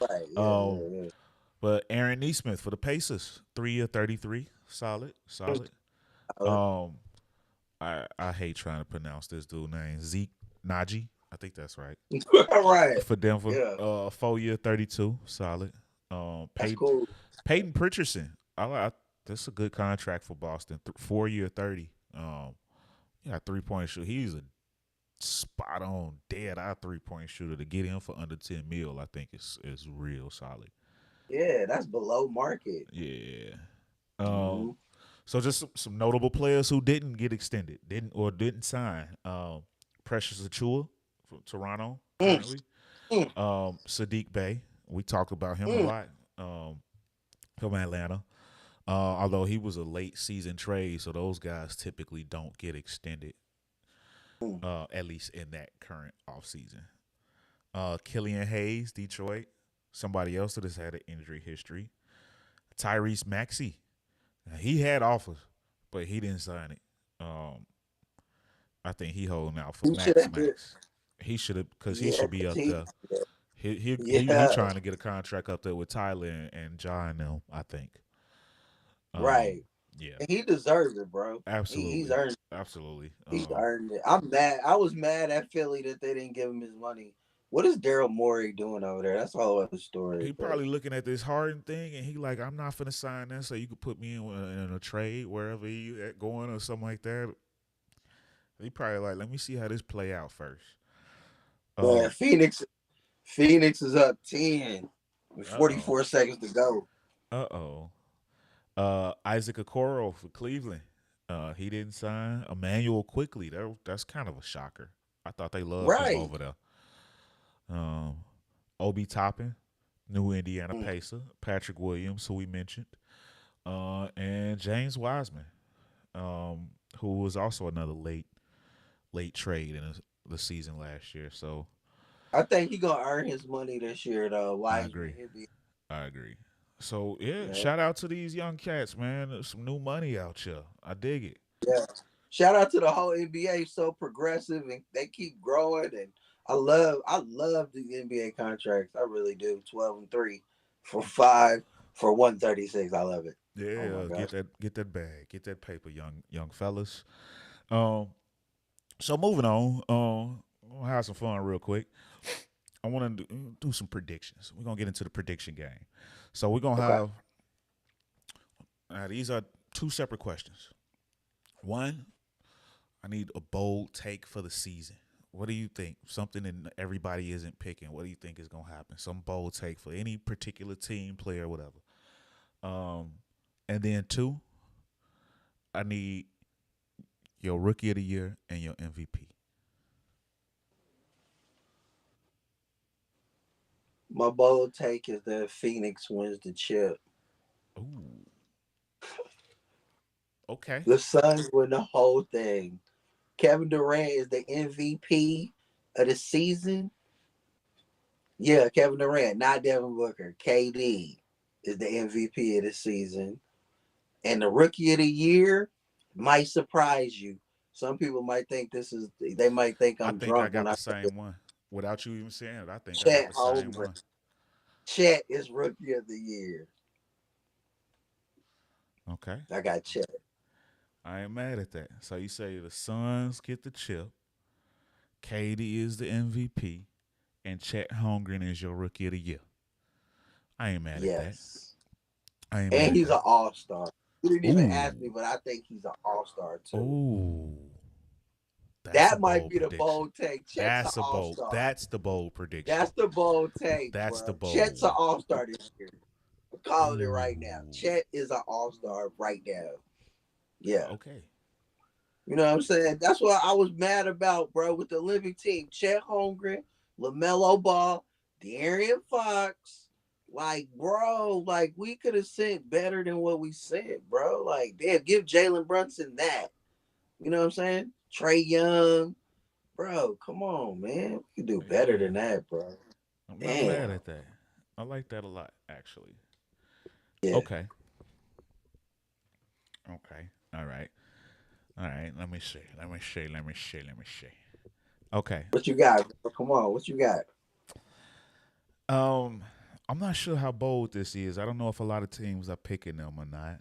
Right. know. Yeah, yeah, But Aaron Neesmith for the Pacers, 3 year 33, solid, yeah. solid. Um, I hate trying to pronounce this dude name, Zeke Naji. I think that's right. Right. For Denver, Yeah. 4 year 32, solid. That's cool. Peyton Pritchardson, that's a good contract for Boston. 4 year 30. He got 3-point shoot. He's a spot on dead eye 3-point shooter. To get him for under 10 mil, I think is real solid. Yeah, that's below market. Yeah. Mm-hmm. So just some notable players who didn't get extended, didn't sign. Precious Achua from Toronto currently. Mm. Sadiq Bey, we talked about him a Mm. lot. From Atlanta. Although he was a late season trade, so those guys typically don't get extended. Mm. At least in that current offseason. Killian Hayes, Detroit. Somebody else that has had an injury history. Tyrese Maxey. Now, he had offers, but he didn't sign it. I think he holding out for He should have did. Max. He should have, because he Yeah, should be up there. He yeah, trying to get a contract up there with Tyler and John now, I think. right. Yeah, And he deserves it, bro. He's absolutely, earned. absolutely. He's earned it. I'm mad. I was mad at Philly that they didn't give him his money. What is Daryl Morey doing over there? That's a whole other story. He But probably looking at this Harden thing, and he like, I'm not finna sign that, so you could put me in a trade wherever you at going or something like that. He probably like, let me see how this play out first. man, Phoenix is up 10 with Uh oh. 44 seconds to go. Isaac Okoro for Cleveland. He didn't sign. Emmanuel Quickly. That's kind of a shocker. I thought they loved him Right. over there. Obi Toppin, new Indiana Mm. Pacer. Patrick Williams, who we mentioned. And James Wiseman, who was also another late trade in the season last year. So I think he's gonna earn his money this year though. I Wiseman, agree. he'll be I agree. So yeah, yeah. shout out to these young cats, man. There's some new money out here. I dig it. Yeah. Shout out to the whole NBA, so progressive and they keep growing. And I love the NBA contracts. I really do. 12 and 3 for 5 for 136. I love it. Oh my Yeah, gosh. get that bag, get that paper, young fellas. Um, so moving on. We'll have some fun real quick. I want to do some predictions. We're gonna get into the prediction game. So we're gonna Okay. have these are two separate questions. One, I need a bold take for the season. What do you think? Something that everybody isn't picking. What do you think is gonna happen? Some bold take for any particular team, player, whatever. Um, and then two, I need your rookie of the year and your MVP. My bold take is that Phoenix wins the chip. Ooh, okay. The Suns win the whole thing. Kevin Durant is the MVP of the season. Yeah, Kevin Durant, not Devin Booker. KD is the MVP of the season. And the rookie of the year might surprise you. Some people might think they might think I I'm think I drunk when got I the say it. same one. Without you even saying it, I think I got Chet the same Holmgren. one. Chet is rookie of the year. Okay. I got Chet. I ain't mad at that. So you say the Suns get the chip, Katie is the MVP, and Chet Holmgren is your rookie of the year. I ain't mad at that. Yes. I ain't mad And at he's an that. all-star. You didn't even ask me, Ooh. but I think he's an all-star too. Ooh. That's a That might bold be the prediction. bold take. Chet's an all-star. That's the bold prediction. That's the bold take, That's the bro. Chet's an bold. all-star this year. I'm calling it right now. Ooh. Chet is an all-star right now. Yeah. Okay. You know what I'm saying? That's what I was mad about, bro, with the living team. Chet Holmgren, LaMelo Ball, De'Aaron Fox. Like, bro, like we could have sent better than what we sent, bro. Like, damn, give Jalen Brunson that. You know what I'm saying? Trey Young. Bro, come on, man. We can do better Yeah. than that, bro. I'm not mad Damn. at that. I like that a lot, actually. Yeah. Okay. Okay. All right. All right. Let me see. Let me see. Let me see. Let me see. Okay. What you got, bro? Come on. What you got? Um, I'm not sure how bold this is. I don't know if a lot of teams are picking them or not.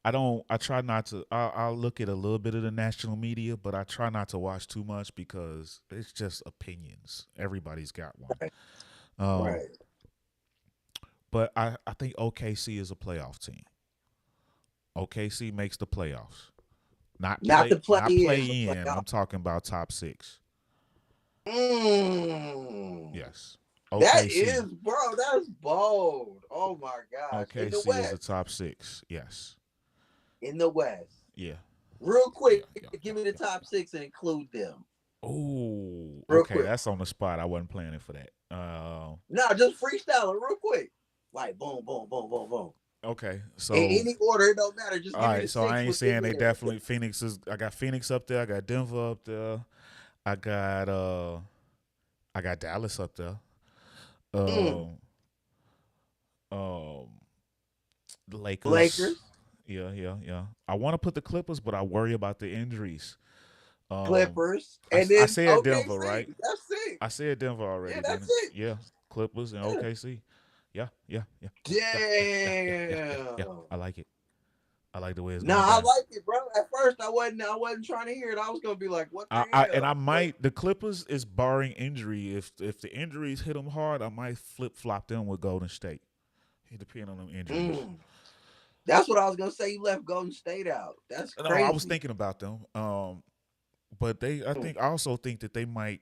I don't. I try not to. I'll look at a little bit of the national media, but I try not to watch too much because it's just opinions. Everybody's got one. Right. Um, Right. but I think OKC is a playoff team. OKC makes the playoffs. Not the play Not in, the play in. playoff. I'm talking about top six. Mm. Yes. That OKC. is, bro, that's bold. Oh my gosh. In the OKC is the West. top six. Yes. In the West. Yeah. Real Yeah. quick, Yeah. Yeah. give me the Yeah. top six and include them. Oh, Real okay. quick. That's on the spot. I wasn't planning for that. No, just freestyling real quick. Like boom, boom, boom, boom, boom. Okay. In So, any order, it don't matter. Just all give me right. the So I six, ain't but give saying me they the definitely Phoenix is. I got Phoenix up there. I got Denver up there. I got uh, I got Dallas up there. mm, Um, um, the Lakers. Lakers, Yeah, yeah, yeah. I want to put the Clippers, but I worry about the injuries. Um, Clippers, and I then said Denver, right? OKC. That's it. I said Denver Yeah, already, didn't that's it? it. Yeah, Clippers and Yeah. OKC. Yeah, yeah, yeah, yeah, yeah, yeah, yeah, yeah, yeah, yeah, yeah. Damn. I like it. I like the way it's Nah, going I down. like it, bro. At first, I wasn't trying to hear it. I was gonna be like, "What the And hell?" I But might the Clippers is barring injury. If the injuries hit them hard, I might flip flop them with Golden State. It depends on them injuries. mm, that's what I was gonna say. You left Golden State out. That's No, I was crazy. thinking about them. But Mm. I also think that they might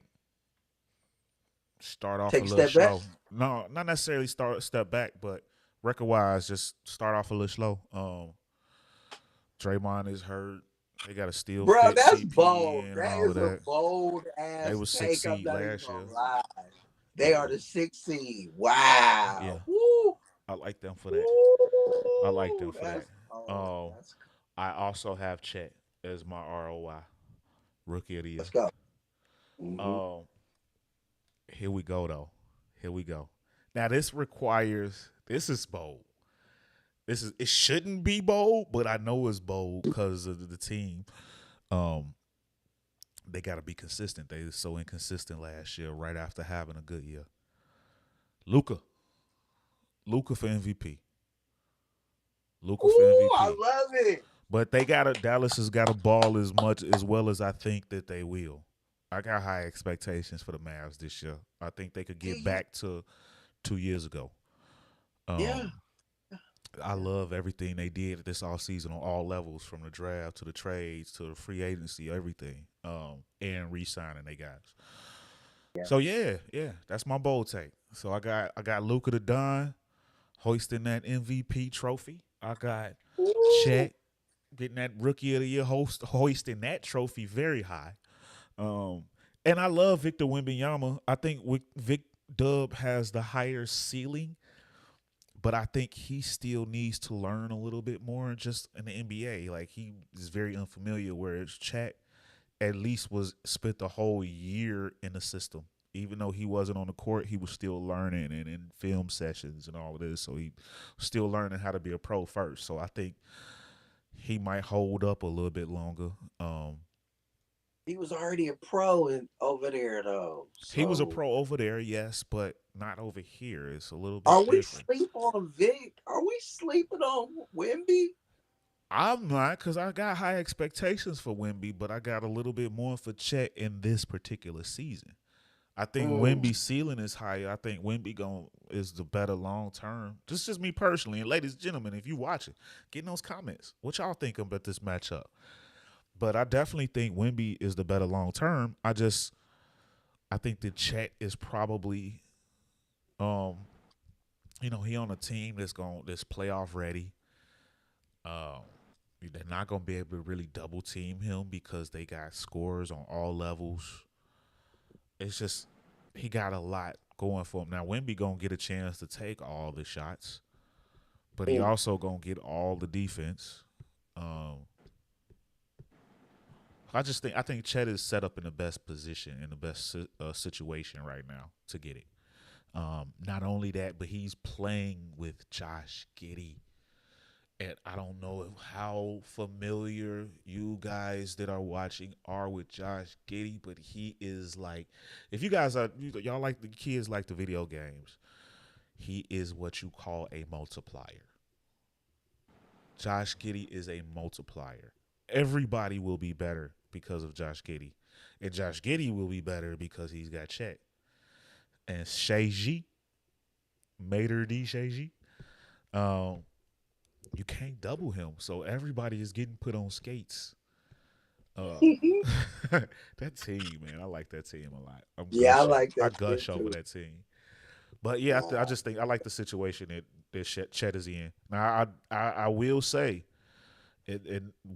start off a Take a little step back. slow. No, not necessarily step back, but record wise, just start off a little slow. Draymond is hurt. They got to still Bro, fit that's CP bold. in and That all of is a that. bold They ass was six take. I'm seed not even last year. gonna lie. They Yeah, are the 6th seed. yeah. Wow. Woo. I like them for that. I like them Woo. for that. That's cold. Um, That's I also have Chet as my ROI rookie of the year. Let's go. Hmm. Um, here we go though. Here we go. Now this is bold. It shouldn't be bold, but I know it's bold because of the team. Um, they got to be consistent. They were so inconsistent last year, right after having a good year. Luca, Luka for MVP. Luka for Ooh, I MVP. love it. But they got to Dallas has got to ball as well as I think that they will. I got high expectations for the Mavs this year. I think they could get Yeah, back to 2 years ago. yeah, Um, I love everything they did this offseason on all levels, from the draft to the trades to the free agency, everything. And re-signing they guys. yeah. So yeah, that's my bold take. So I got Luka the Don hoisting that MVP trophy. I got Ooh. Chet getting that Rookie of the Year hoisting that trophy very high. Um, and I love Victor Wembanyama. I think Vic Dub has the higher ceiling, but I think he still needs to learn a little bit more just in the NBA. Like, he is very unfamiliar, whereas Chet at least was spent the whole year in the system. Even though he wasn't on the court, he was still learning and in film sessions and all of this. So he was still learning how to be a pro first. So I think he might hold up a little bit longer. He was already a pro over there though. He was a So pro over there, yes, but not over here. It's a little are bit we different. sleep on Vic? Are we sleeping on Wimby? I'm not, because I got high expectations for Wemby, but I got a little bit more for Chet in this particular season. I think Mm. Wemby's ceiling is higher. I think Wemby is the better long term. Just me personally, and ladies and gentlemen, if you watch it, get in those comments. What y'all think about this matchup? But I definitely think Wemby is the better long term. I think that Chet is probably um he on a team that's playoff ready. Um, they're not gonna be able to really double team him because they got scores on all levels. It's just he got a lot going for him. Now Wemby gonna get a chance to take all the shots, but he Mm. also gonna get all the defense. Um, I think Chet is set up in the best position, in the best situation right now to get it. Not only that, but he's playing with Josh Giddey. And I don't know how familiar you guys that are watching are with Josh Giddey, but he is like, if you guys y'all like the kids like the video games, he is what you call a multiplier. Josh Giddey is a multiplier. Everybody will be better because of Josh Giddey, and Josh Giddey will be better because he's got Chet and 𝒮𝒏 𝓚𝓸𝓻𝓮. Um, you can't double him, so everybody is getting put on skates. Uh, that team, man, I like that team a lot. Yeah, I like I that team gush over too. that team. But yeah, I just think I like the situation that Chet is in. Now, I will say,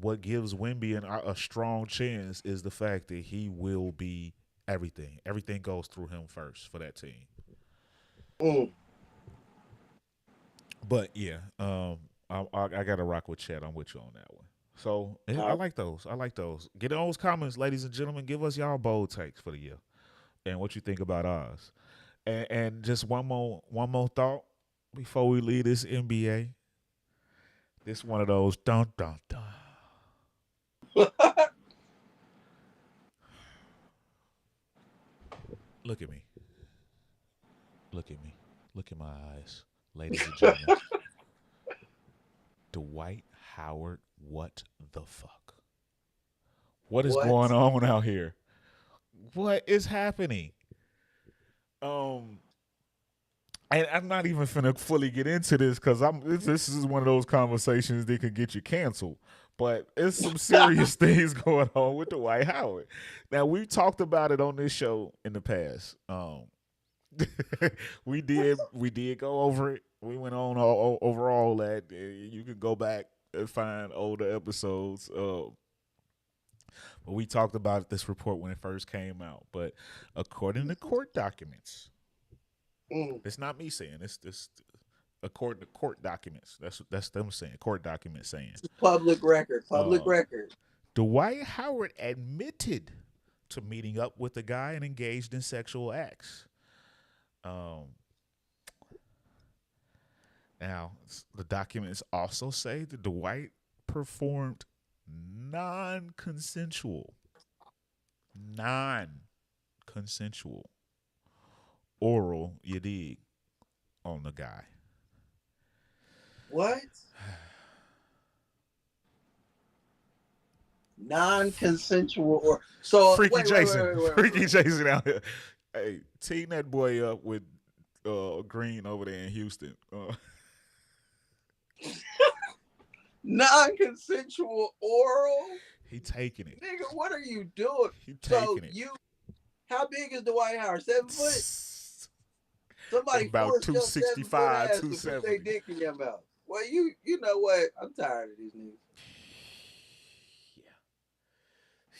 what gives Wemby a strong chance is the fact that he will be everything. Everything goes through him first for that team. Mm. But yeah, I got to rock with Chet. I'm with you on that one. So yeah, I Uh, like those. I like those. Get in those comments, ladies and gentlemen. Give us y'all bold takes for the year and what you think about ours. And just one more thought before we leave this NBA. This one of those dun dun dun. Look at me. Look at me. Look in my eyes, ladies and gentlemen. Dwight Howard, what the fuck? What is what? going on out here? What is happening? Um, and I'm not even finna fully get into this because this is one of those conversations that could get you canceled. But it's some serious things going on with Dwight Howard. Now we've talked about it on this show in the past. We did go over it. We went on over all that. You can go back and find older episodes. But we talked about this report when it first came out. But according to court documents, Mm. it's not me saying this. According to court documents, that's them saying. Court documents saying Public record. Public uh, record. Dwight Howard admitted to meeting up with the guy and engaged in sexual acts. Um, Now, the documents also say that Dwight performed non-consensual, non-consensual oral, you dig, on the guy. What? Non-consensual or so? Freaky Wait, wait, wait, Jason. wait, wait, wait, Freaky wait. Jason out here. Hey, team that boy up with Green over there in Houston. Non-consensual oral, He taking it. nigga. What are you doing? He So taking it. you, how big is Dwight Howard? 7 foot. Somebody About forced your 7 foot 265, ass to put their 270. dick in your mouth. Well, you know what? I'm tired of these niggas.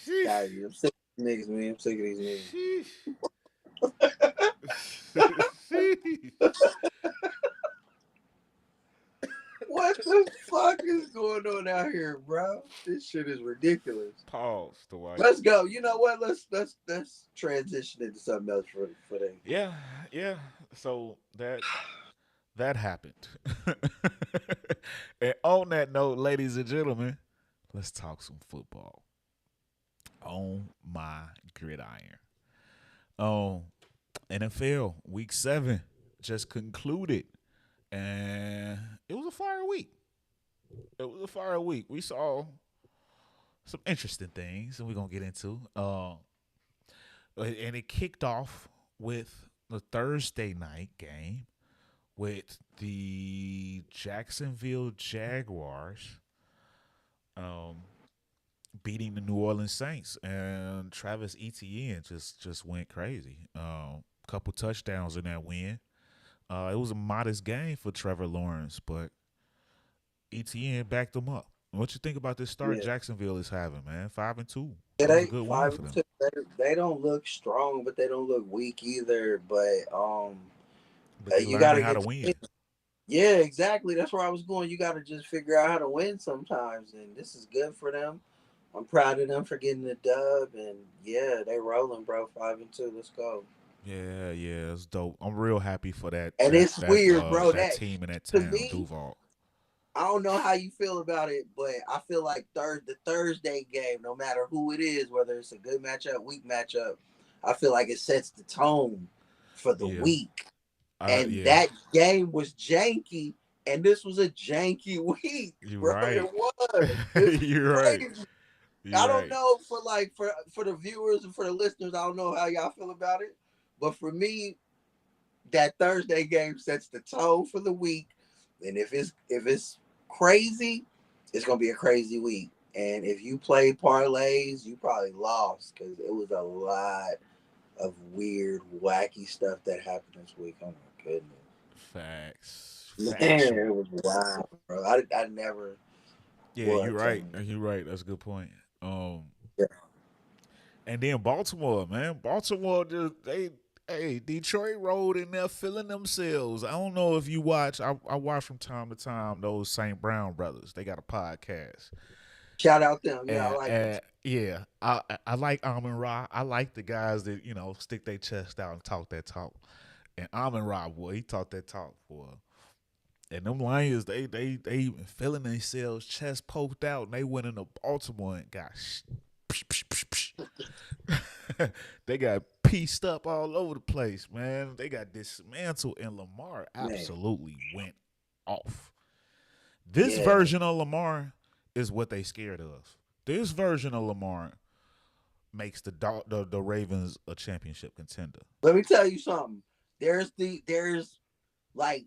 Yeah. Tired of you. I'm sick of these niggas, man. I'm sick of these niggas. What the fuck is going on out here, bro? This shit is ridiculous. Pause, Dwight. Let's go. You know what? Let's transition into something else for them. Yeah, yeah. So that happened. And on that note, ladies and gentlemen, let's talk some football. On my gridiron. NFL Week 7 just concluded, and it was a fire week. It was a fire week. We saw some interesting things, and we're gonna get into. And it kicked off with the Thursday night game with the Jacksonville Jaguars beating the New Orleans Saints, and Travis Etienne just went crazy. Couple touchdowns in that win. It was a modest game for Trevor Lawrence, but Etienne backed them up. What you think about this start Yeah. Jacksonville is having, man? 5-2. Yeah, That was a they good win five for and them. two. They don't look strong, but they don't look weak either. But But they you learning gotta how to get. win. Yeah, exactly. That's where I was going. You got to just figure out how to win sometimes, and this is good for them. I'm proud of them for getting the dub, and yeah, they rolling, bro. 5-2. Let's go. Yeah, it's dope. I'm real happy for that And that it's that weird, bro. that That team in that to town, me, Duval. I don't know how you feel about it, but I feel like the Thursday game, no matter who it is, whether it's a good matchup, weak matchup, I feel like it sets the tone for the Yeah, week. And yeah. that game was janky, and this was a janky week, You're bro. right. It was. It was You're right. crazy. You're I don't right. know for the viewers and for the listeners, I don't know how y'all feel about it, but for me, that Thursday game sets the tone for the week. And if it's crazy, it's gonna be a crazy week. And if you play parlays, you probably lost because it was a lot of weird, wacky stuff that happened this week. Oh my goodness. Facts. Man, it Factual. was wild, bro. I never Yeah, you're what right. You're right. That's a good point. yeah. And then Baltimore, man. Baltimore just hey, Detroit rolled in there feeling themselves. I don't know if you watch. I watch from time to time those St. Brown brothers. They got a podcast. Shout out them. Yeah, I And, like them. and yeah, I like Amon-Ra. I like the guys that stick their chest out and talk that talk. And Amon-Ra, boy, he talked that talk, boy. And them Lions, they even feeling themselves, chest poked out, and they went into Baltimore and got they got pieced up all over the place, man. They got dismantled, and Lamar Man. absolutely went off. This Yeah. version of Lamar is what they scared of. This version of Lamar makes the Ravens a championship contender. Let me tell you something. There's like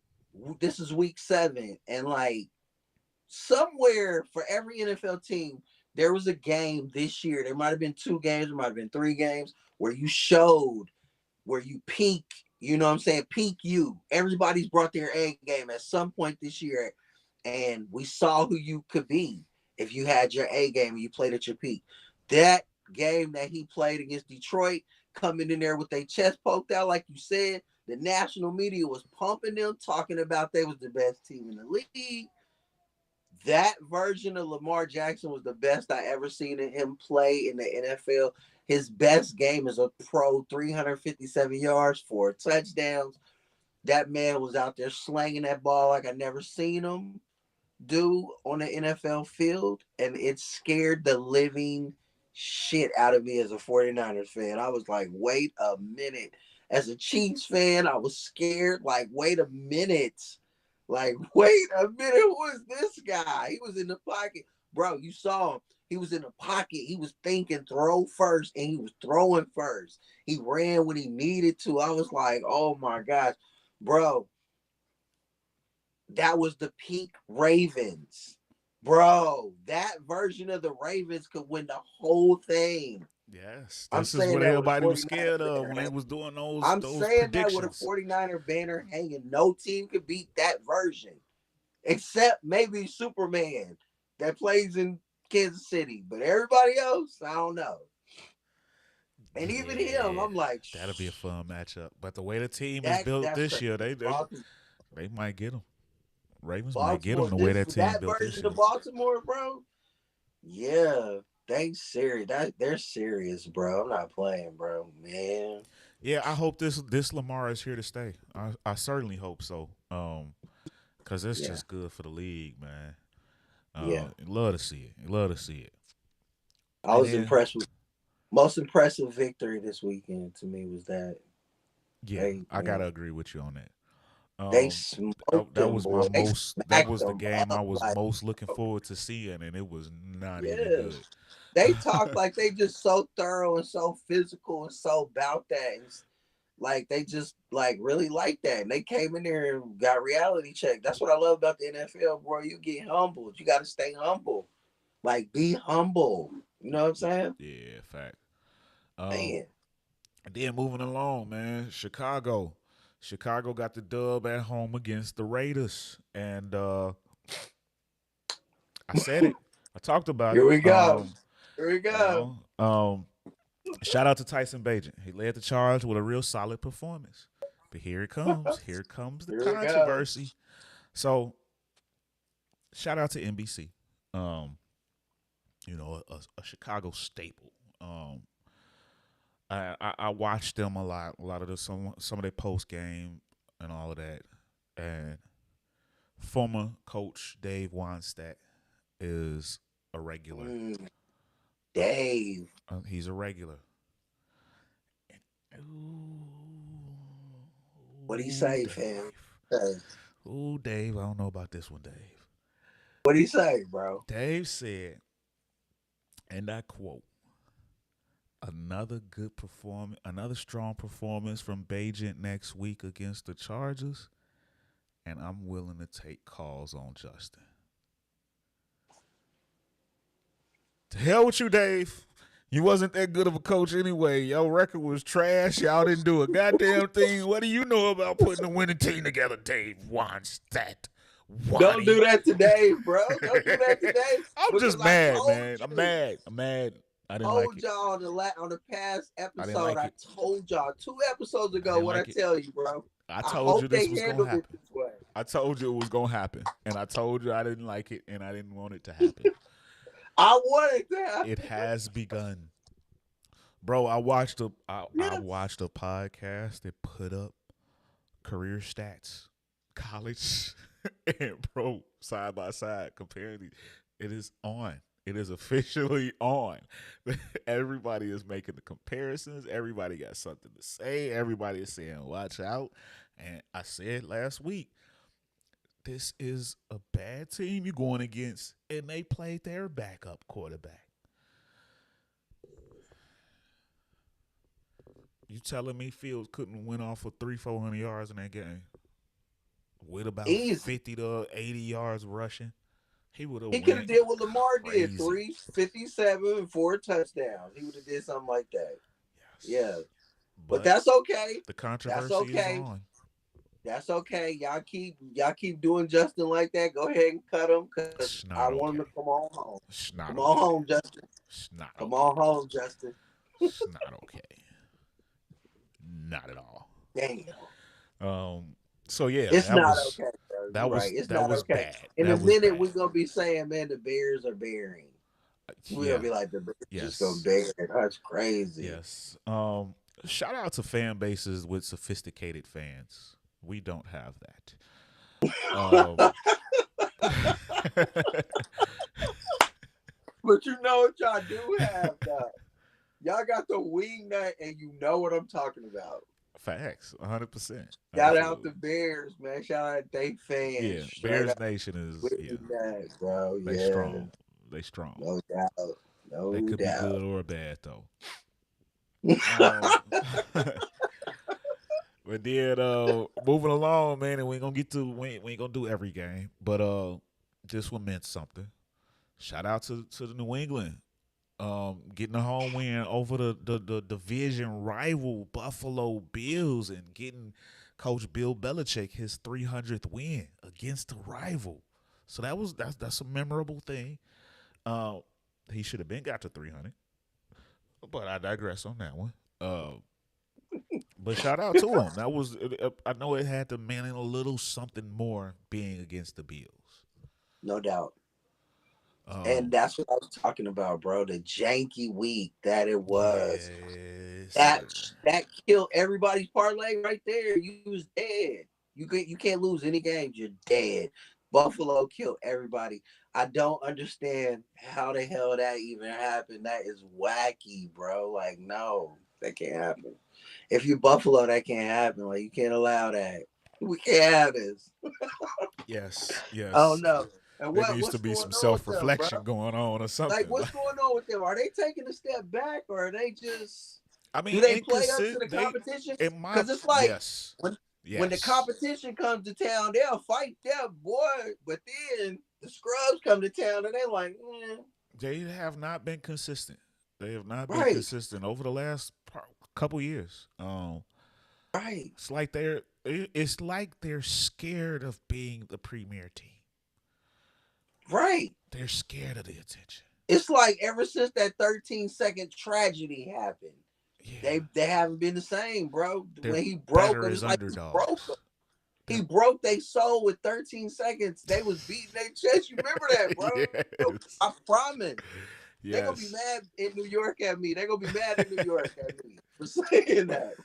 this is week 7, and like somewhere for every NFL team, there was a game this year. There might have been 2 games, there might have been 3 games where you showed where you peak. You know what I'm saying? Peak you. Everybody's brought their A game at some point this year, and we saw who you could be if you had your A game and you played at your peak. That game that he played against Detroit, coming in there with their chest poked out, like you said, the national media was pumping them, talking about they was the best team in the league. That version of Lamar Jackson was the best I ever seen him play in the NFL. His best game as a pro, 357 yards, 4 touchdowns. That man was out there slanging that ball like I never seen him do on the NFL field, and it scared the living shit out of me as a 49ers fan. I was like, wait a minute. As a Chiefs fan, I was scared, like, wait a minute. Like, wait a minute, who is this guy? He was in the pocket. Bro, you saw him. He was in the pocket. He was thinking throw first, and he was throwing first. He ran when he needed to. I was like, oh my gosh. Bro, that was the peak Ravens. Bro, that version of the Ravens could win the whole thing. Yes, I'm this is saying what that with a everybody was 49er scared of banner when they hanging. was doing I'm those saying that with a predictions. 49er banner hanging. No team could beat that version. Except maybe Superman that plays in Kansas City. But everybody else, I don't know. And even him, Yeah, I'm like, that'll be a fun matchup. But the way the team is built that's this crazy. year, they might get them. Ravens might get them Baltimore, the way that team that built this version year. of Baltimore, bro. Yeah, they serious. They're serious, bro. I'm not playing, bro. Man. Yeah, I hope this Lamar is here to stay. I certainly hope so. Cause it's Yeah. just good for the league, man. Yeah. Love to see it. Love to see it. I And was then impressed with most impressive victory this weekend to me was that yeah, they, I gotta agree with you on that. they Um, smoked that them, was my boy. They most. That smacked was the them game I up was like, most looking forward to seeing, and it was not even yeah. good. They talk like they just so thorough and so physical and so about that. And like they just like really like that. And they came in there and got reality check. That's what I love about the NFL, bro. You get humbled. You got to stay humble. Like be humble. You know what I'm saying? Yeah, fact. Um, Man. and then moving along, man. Chicago got the dub at home against the Raiders, and I said it. I talked about Here it. we go. Here we You go. know, shout out to Tyson Bagent. He led the charge with a real solid performance. But here it comes. Here comes the Here we go. controversy. So, shout out to NBC. A Chicago staple. I watched them a lot of some of their post game and all of that. And former coach Dave Wannstedt is a regular. Dave. He's a regular. What'd he say, Dave. fam? Ooh, Dave. I don't know about this one, Dave. What'd he say, bro? Dave said, and I quote, another strong performance from Bagent next week against the Chargers, and I'm willing to take calls on Justin. To hell with you, Dave. You wasn't that good of a coach anyway. Your record was trash. Y'all didn't do a goddamn thing. What do you know about putting a winning team together, Dave Wannstedt? Don't do that to Dave, bro. Don't do that to Dave. I'm just mad, man. I'm mad. I didn't like it. Y'all on the past episode. I told y'all 2 episodes ago what I tell you, bro. I told you this was gonna happen. This way. I told you it was gonna happen, and I told you I didn't like it, and I didn't want it to happen. I want it to happen. It has begun, bro. I watched a podcast that put up career stats, college and pro side by side comparing these. It is on. It is officially on. Everybody is making the comparisons. Everybody got something to say. Everybody is saying, watch out. And I said last week, this is a bad team you're going against, and they played their backup quarterback. You telling me Fields couldn't win off for 300-400 yards in that game with about 50 to 80 yards rushing? He would have. He could have did what Lamar did: 357 and 4 touchdowns. He would have did something like that. Yes. Yeah, but that's okay. The controversy is on. That's okay. Y'all keep doing Justin like that. Go ahead and cut him because I want him to come on home. Come on home, Justin. Come on home, Justin. It's not okay. Not at all. Damn. So yeah, it's not okay, bro. That was right. It's that not was okay. bad. In a minute, we're gonna be saying, man, the Bears are bearing. We're gonna be like, the Bears just gonna bear. That's crazy. Yes. Shout out to fan bases with sophisticated fans. We don't have that. But you know what y'all do have, though. Y'all got the wing nut, and you know what I'm talking about. Facts, 100%. Shout out Absolutely. to Bears, man. Shout out they fans. Yeah, Straight Bears up Nation is with that, bro. they Yeah, strong. They strong. no doubt. They No could be doubt. good or bad though. Um, but then moving along, man, and we ain't gonna get to we ain't gonna do every game, but this one meant something. Shout out to the New England. Getting a home win over the division rival Buffalo Bills and getting Coach Bill Belichick his 300th win against the rival. So that's a memorable thing. Uh, he should have been got to 300, but I digress on that one. But shout out to him. That was I know it had to mean a little something more being against the Bills. No doubt. And Um, that's what I was talking about, bro. The janky week that it was. yes, That sir. that killed everybody's parlay right there. You was dead. You can't lose any games. You're dead. Buffalo killed everybody. I don't understand how the hell that even happened. That is wacky, bro. Like, no, that can't happen. If you Buffalo, that can't happen. Like, you can't allow that. We can't have this. Yes, I don't yes. know. And There needs to what's be going some on with self them, bro? reflection going on or Like, something. what's going on with them? Are they taking a step back, or are they just I do mean, they play up to inconsistent. the They competition? in my Because it's like yes, when the yes. competition comes to town, they'll fight them, boy. But then the scrubs come to town and they're like, They have not been consistent. They have not been right, consistent over the last couple years. right, It's like they're scared of being the premier team. right. They're scared of the attention. It's like ever since that 13-second tragedy happened, Yeah, they haven't been the same, bro. they're When he broke better them, as it's like he broke them. underdogs. He They're broke their soul with 13 seconds. They was beating their chest. You remember that, bro? yes, I promise. They're gonna be yes. mad in New York at me. They're gonna be mad in New York at me for saying that.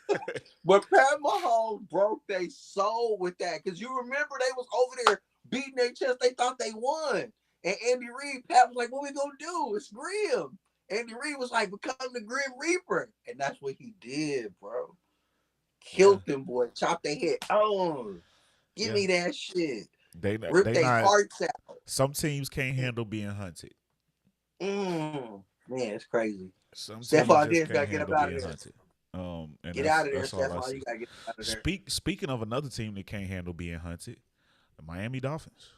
But Pat Mahomes broke their soul with that. Because you remember they was over there beating their chest. They thought they won. And Andy Reid, Pat was like, what we gonna do? It's Grim. Andy Reid was like, become the Grim Reaper. And that's what he did, bro. Yeah, Killed them, boy. Chopped their head. Oh, give yeah. me that shit. They Rip they their not. hearts out. Some teams can't handle being hunted. Man, it's crazy. Some teams Stephon just Diggs can't gotta get up handle out of being there. hunted. And Get out of there, that's all I Stephon. see. You gotta get out of there. Speaking of another team that can't handle being hunted, the Miami Dolphins.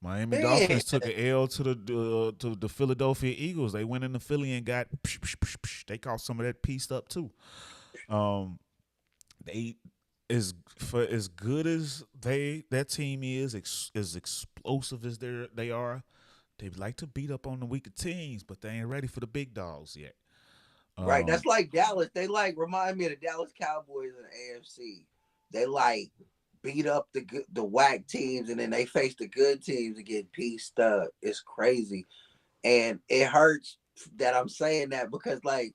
Miami Man, Dolphins took an L to the Philadelphia Eagles. They went into Philly and got they caught some of that pieced up too. Um, they for as good as that team is, as explosive as they are, they like to beat up on the weaker teams, but they ain't ready for the big dogs yet. right? Um, That's like Dallas. They like remind me of the Dallas Cowboys in the AFC. They like beat up the whack teams, and then they face the good teams and get pieced up. It's crazy, and it hurts that I'm saying that because like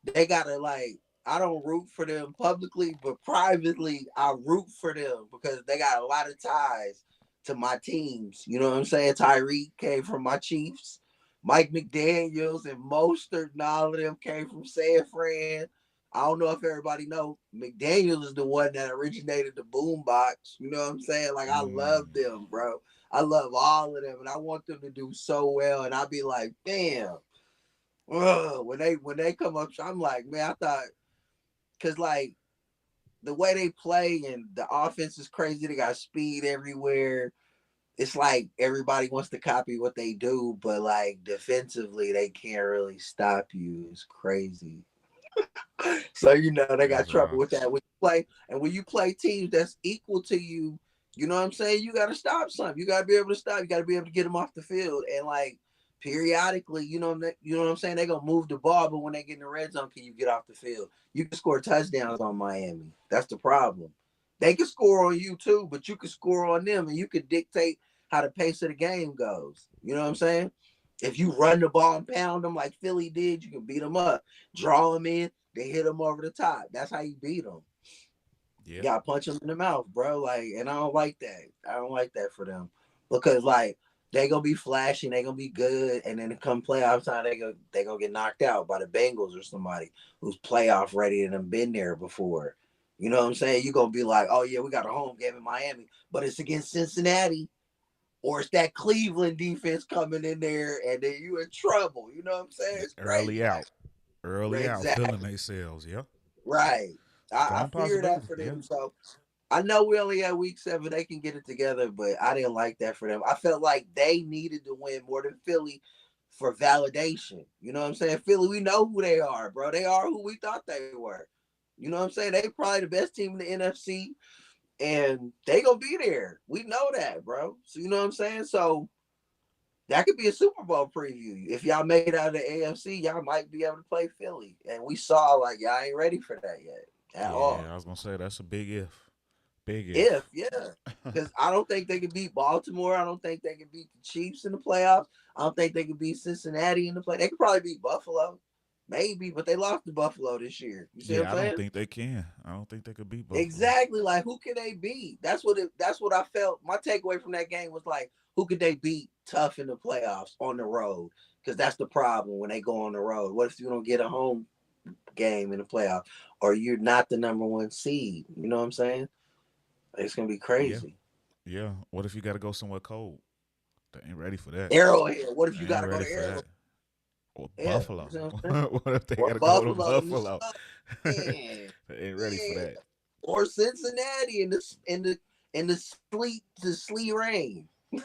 they gotta like I don't root for them publicly, but privately I root for them because they got a lot of ties to my teams. You know what I'm saying? Tyreek came from my Chiefs. Mike McDaniels and Mostert and all of them came from San Fran. I don't know if everybody know McDaniels is the one that originated the boombox. You know what I'm saying? Like I love mm, them, bro. I love all of them, and I want them to do so well. And I'll be like, damn, when they come up, I'm like, man, I thought because like the way they play and the offense is crazy. They got speed everywhere. It's like everybody wants to copy what they do, but like defensively, they can't really stop you. It's crazy. So they got that's trouble right. with that when you play, and when you play teams that's equal to you, you know what I'm saying. You got to stop something. You got to be able to stop. You got to be able to get them off the field, and like periodically, you know what I'm saying. They're gonna move the ball, but when they get in the red zone, can you get off the field? You can score touchdowns on Miami. That's the problem. They can score on you too, but you can score on them, and you can dictate how the pace of the game goes. You know what I'm saying? If you run the ball and pound them like Philly did, you can beat them up. Draw them in, they hit them over the top. That's how you beat them. You Yeah, gotta punch them in the mouth, bro. Like, and I don't like that. I don't like that for them because like they gonna be flashing, they gonna be good, and then come playoff time, they gonna get knocked out by the Bengals or somebody who's playoff ready and have been there before. You know what I'm saying? You're gonna be like, oh yeah, we got a home game in Miami, but it's against Cincinnati, or it's that Cleveland defense coming in there, and then you in trouble. You know what I'm saying? It's crazy. Like, Early out, feeling exactly. themselves. Yeah, Right. I strong fear that possibility. for Yeah, them. So I know we only had week 7. They can get it together, but I didn't like that for them. I felt like they needed to win more than Philly for validation. You know what I'm saying? Philly, we know who they are, bro. They are who we thought they were. You know what I'm saying? They probably the best team in the NFC, and they gonna be there. We know that, bro. So you know what I'm saying? So that could be a Super Bowl preview. If y'all make it out of the AFC, y'all might be able to play Philly. And we saw like y'all ain't ready for that yet at yeah. all. I was gonna say that's a big if. Big If, if. yeah. Because I don't think they can beat Baltimore. I don't think they can beat the Chiefs in the playoffs. I don't think they can beat Cincinnati in the play. They could probably beat Buffalo. Maybe, but they lost to Buffalo this year. You see what I'm Yeah, I don't saying? think they can. I don't think they could beat Buffalo. Exactly. Like who can they beat? That's what I felt. My takeaway from that game was like, who could they beat tough in the playoffs on the road? Because that's the problem when they go on the road. What if you don't get a home game in the playoffs, or you're not the number one seed? You know what I'm saying? It's gonna be Yeah, crazy. yeah. What if you got to go somewhere cold? They ain't ready for that. Arrowhead. What if They you got ain't to go ready to for Arrowhead? that. Or Yeah, you Buffalo. see what I'm saying? What if they Or got to go to Buffalo, New Buffalo? York, man, They ain't ready for man, that. or Cincinnati in the sleet rain, in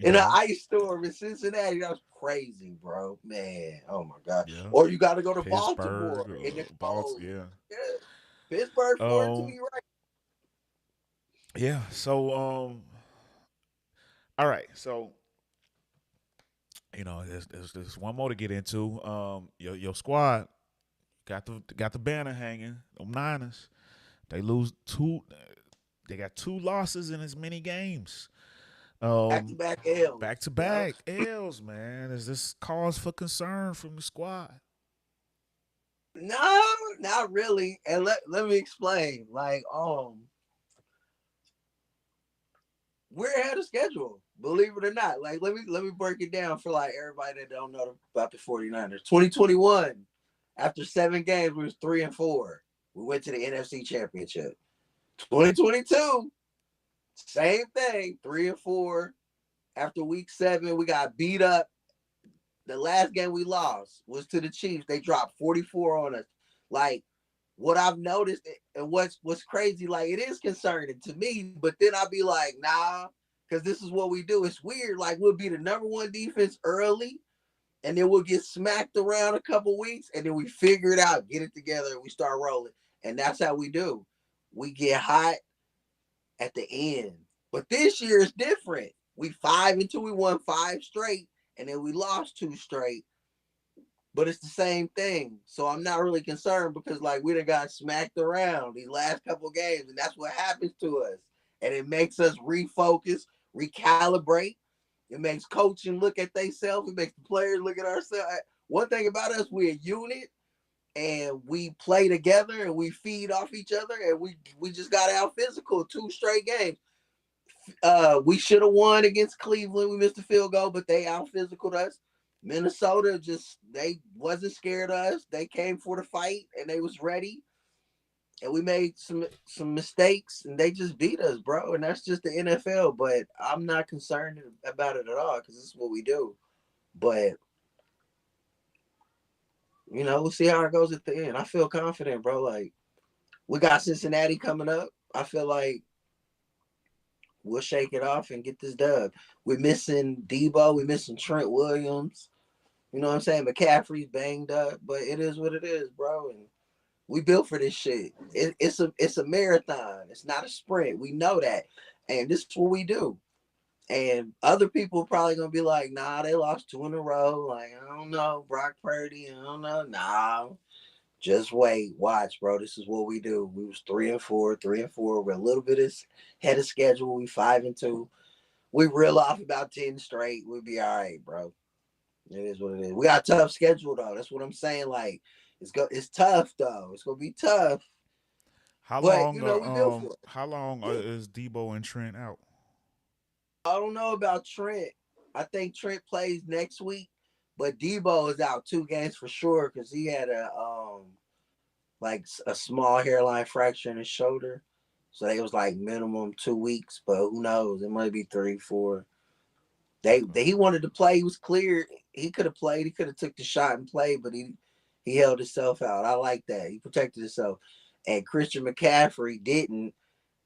an Yeah, ice storm in Cincinnati. That was crazy, bro. Man, oh my god. yeah. Or you got to go to Pittsburgh, Baltimore in the Baltimore. cold. Yeah. Yeah, Pittsburgh 4-2. Um. You right? Yeah. So. All right. So there's one more to get into. Your squad got the banner hanging. Them Niners. They lose two. They got two losses in as many games. Back to Um, back Back L's. to Yep. back L's, man. Is this cause for concern from the squad? No, not really. And let me explain. Like, we're ahead of schedule, believe it or not. Like, let me break it down for like everybody that don't know about the 49ers. 2021, after 7 games, we was 3-4. We went to the NFC Championship. 2022, same thing, 3-4. After week 7, we got beat up. The last game we lost was to the Chiefs. They dropped 44 on us. Like, what I've noticed and what's crazy, like it is concerning to me, but then I'll be like, nah, because this is what we do. It's weird. Like we'll be the number one defense early, and then we'll get smacked around a couple weeks, and then we figure it out, get it together, and we start rolling. And that's how we do. We get hot at the end. But this year is different. We 5-2, we won 5 straight, and then we lost 2 straight, but it's the same thing. So I'm not really concerned because like we done got smacked around these last couple of games, and that's what happens to us. And it makes us refocus, recalibrate. It makes coaching look at themselves. It makes the players look at ourselves. One thing about us, we're a unit and we play together and we feed off each other and we just got out physical 2 straight games. We should have won against Cleveland. We missed a field goal, but they out physicaled us. Minnesota just they wasn't scared of us. They came for the fight and they was ready. And we made some mistakes and they just beat us, bro. And that's just the NFL. But I'm not concerned about it at all because this is what we do. But we'll see how it goes at the end. I feel confident, bro. Like we got Cincinnati coming up. I feel like we'll shake it off and get this dub. We're missing Debo. We're missing Trent Williams. You know what I'm saying? McCaffrey's banged up, but it is what it is, bro. And we built for this shit. It's a marathon. It's not a sprint. We know that, and this is what we do. And other people are probably gonna be like, "Nah, they lost 2 in a row. Like I don't know, Brock Purdy. I don't know. Nah, just wait, watch, bro. This is what we do. We was 3-4, 3-4. We're a little bit ahead of schedule. We 5-2. We reel off about 10 straight. We'll be all right, bro. It is what it is. We got a tough schedule though. That's what I'm saying. Like it's tough though. It's gonna be tough. How But long we built for it. how long Yeah. is Debo and Trent out? I don't know about Trent. I think Trent plays next week, but Debo is out 2 games for sure because he had like a small hairline fracture in his shoulder. So they was like minimum 2 weeks, but who knows? It might be 3, 4. Okay. He wanted to play. He was clear. He could have played. He could have took the shot and played, but he held himself out. I like that. He protected himself. And Christian McCaffrey didn't.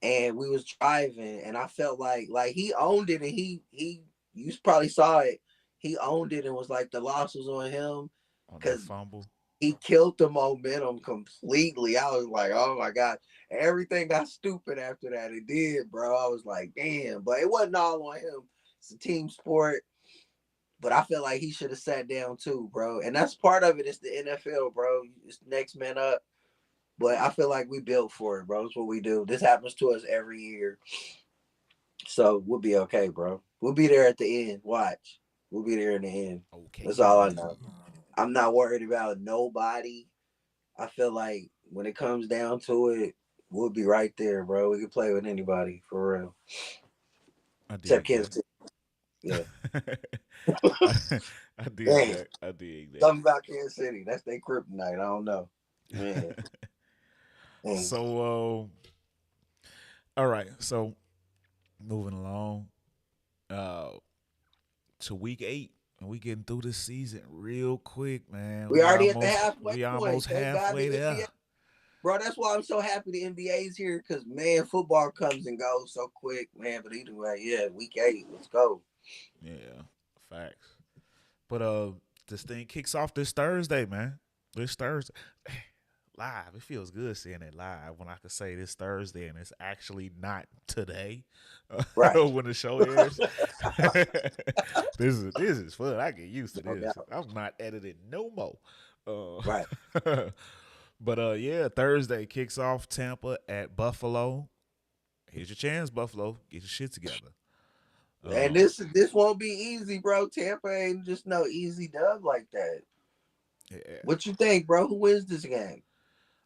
And we was driving, and I felt like he owned it, and he you probably saw it. He owned it and was like the loss was on him On that because fumble. he killed the momentum completely. I was like, oh my God. Everything got stupid after that. It did, bro. I was like, damn. But it wasn't all on him. It's a team sport. But I feel like he should have sat down too, bro. And that's part of it. It's the NFL, bro. It's next man up. But I feel like we built for it, bro. It's what we do. This happens to us every year. So we'll be okay, bro. We'll be there at the end. Watch. We'll be there in the end. Okay, That's all I then. know. I'm not worried about nobody. I feel like when it comes down to it, we'll be right there, bro. We can play with anybody for real. I Except dig Kansas that. City. Yeah. I, I dig Dang. that. I dig that. Something about Kansas City. That's their kryptonite. I don't know. Man. Dang. So, all right. So, moving along uh, to week 8, and we getting through this season real quick, man. We already at the halfway We point. almost Thank God halfway the there. NBA. Bro, that's why I'm so happy the NBA's here because, man, football comes and goes so quick, man. But either way, yeah, week 8, let's go. Yeah, facts. But this thing kicks off this Thursday, man. This Thursday. Live. It feels good seeing it live when I could say this Thursday and it's actually not today Right. when the show airs. This is fun. I get used to No this. doubt. I'm not editing no more. Right. But yeah, Thursday kicks off Tampa at Buffalo. Here's your chance, Buffalo. Get your shit together. And this won't be easy, bro. Tampa ain't just no easy dub like that. Yeah. What you think, bro? Who wins this game?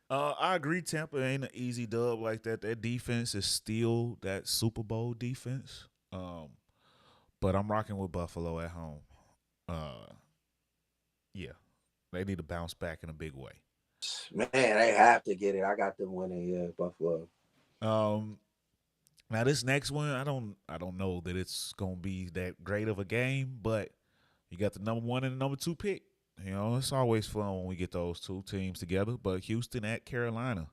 I agree. Tampa ain't an easy dub like that. Their defense is still that Super Bowl defense. But I'm rocking with Buffalo at home. Uh, yeah, they need to bounce back in a big way. Man, they have to get it. I got them winning, yeah, Buffalo. Um, Now this next one, I don't know that it's gonna be that great of a game, but you got the number 1 and the number 2 pick. You know, it's always fun when we get those two teams together. But Houston at Carolina.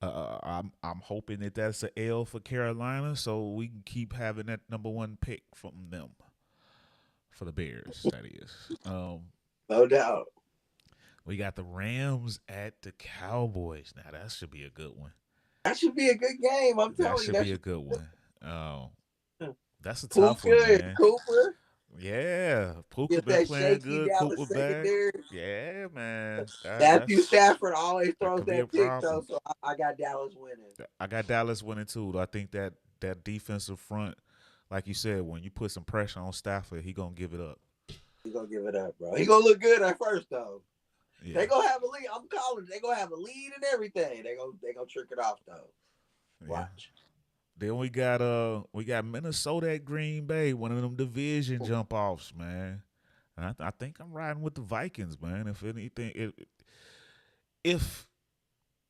I'm hoping that that's an L for Carolina, so we can keep having that number 1 pick from them for the Bears. That is. No doubt. We got the Rams at the Cowboys. Now that should be a good one. That should be a good game. I'm That telling you, should that be a should good one. That's a tough one, Puka and man. Cooper. Yeah, Puka Get been that playing shaky good. Dallas Cooper back. secondary. Yeah, man. Matthew Stafford always That throws could be a that pick, though, problem. so I got Dallas winning. I got Dallas winning too. I think that defensive front, like you said, when you put some pressure on Stafford, he gonna give it up. He gonna give it up, bro. He gonna look good at first, though. Yeah, They gonna have a lead. I'm calling it. They gonna have a lead and everything. They gonna trick it off, though. yeah. Watch. Then we got Minnesota at Green Bay, one of them division jump offs, man. And I think I'm riding with the Vikings, man. If anything, if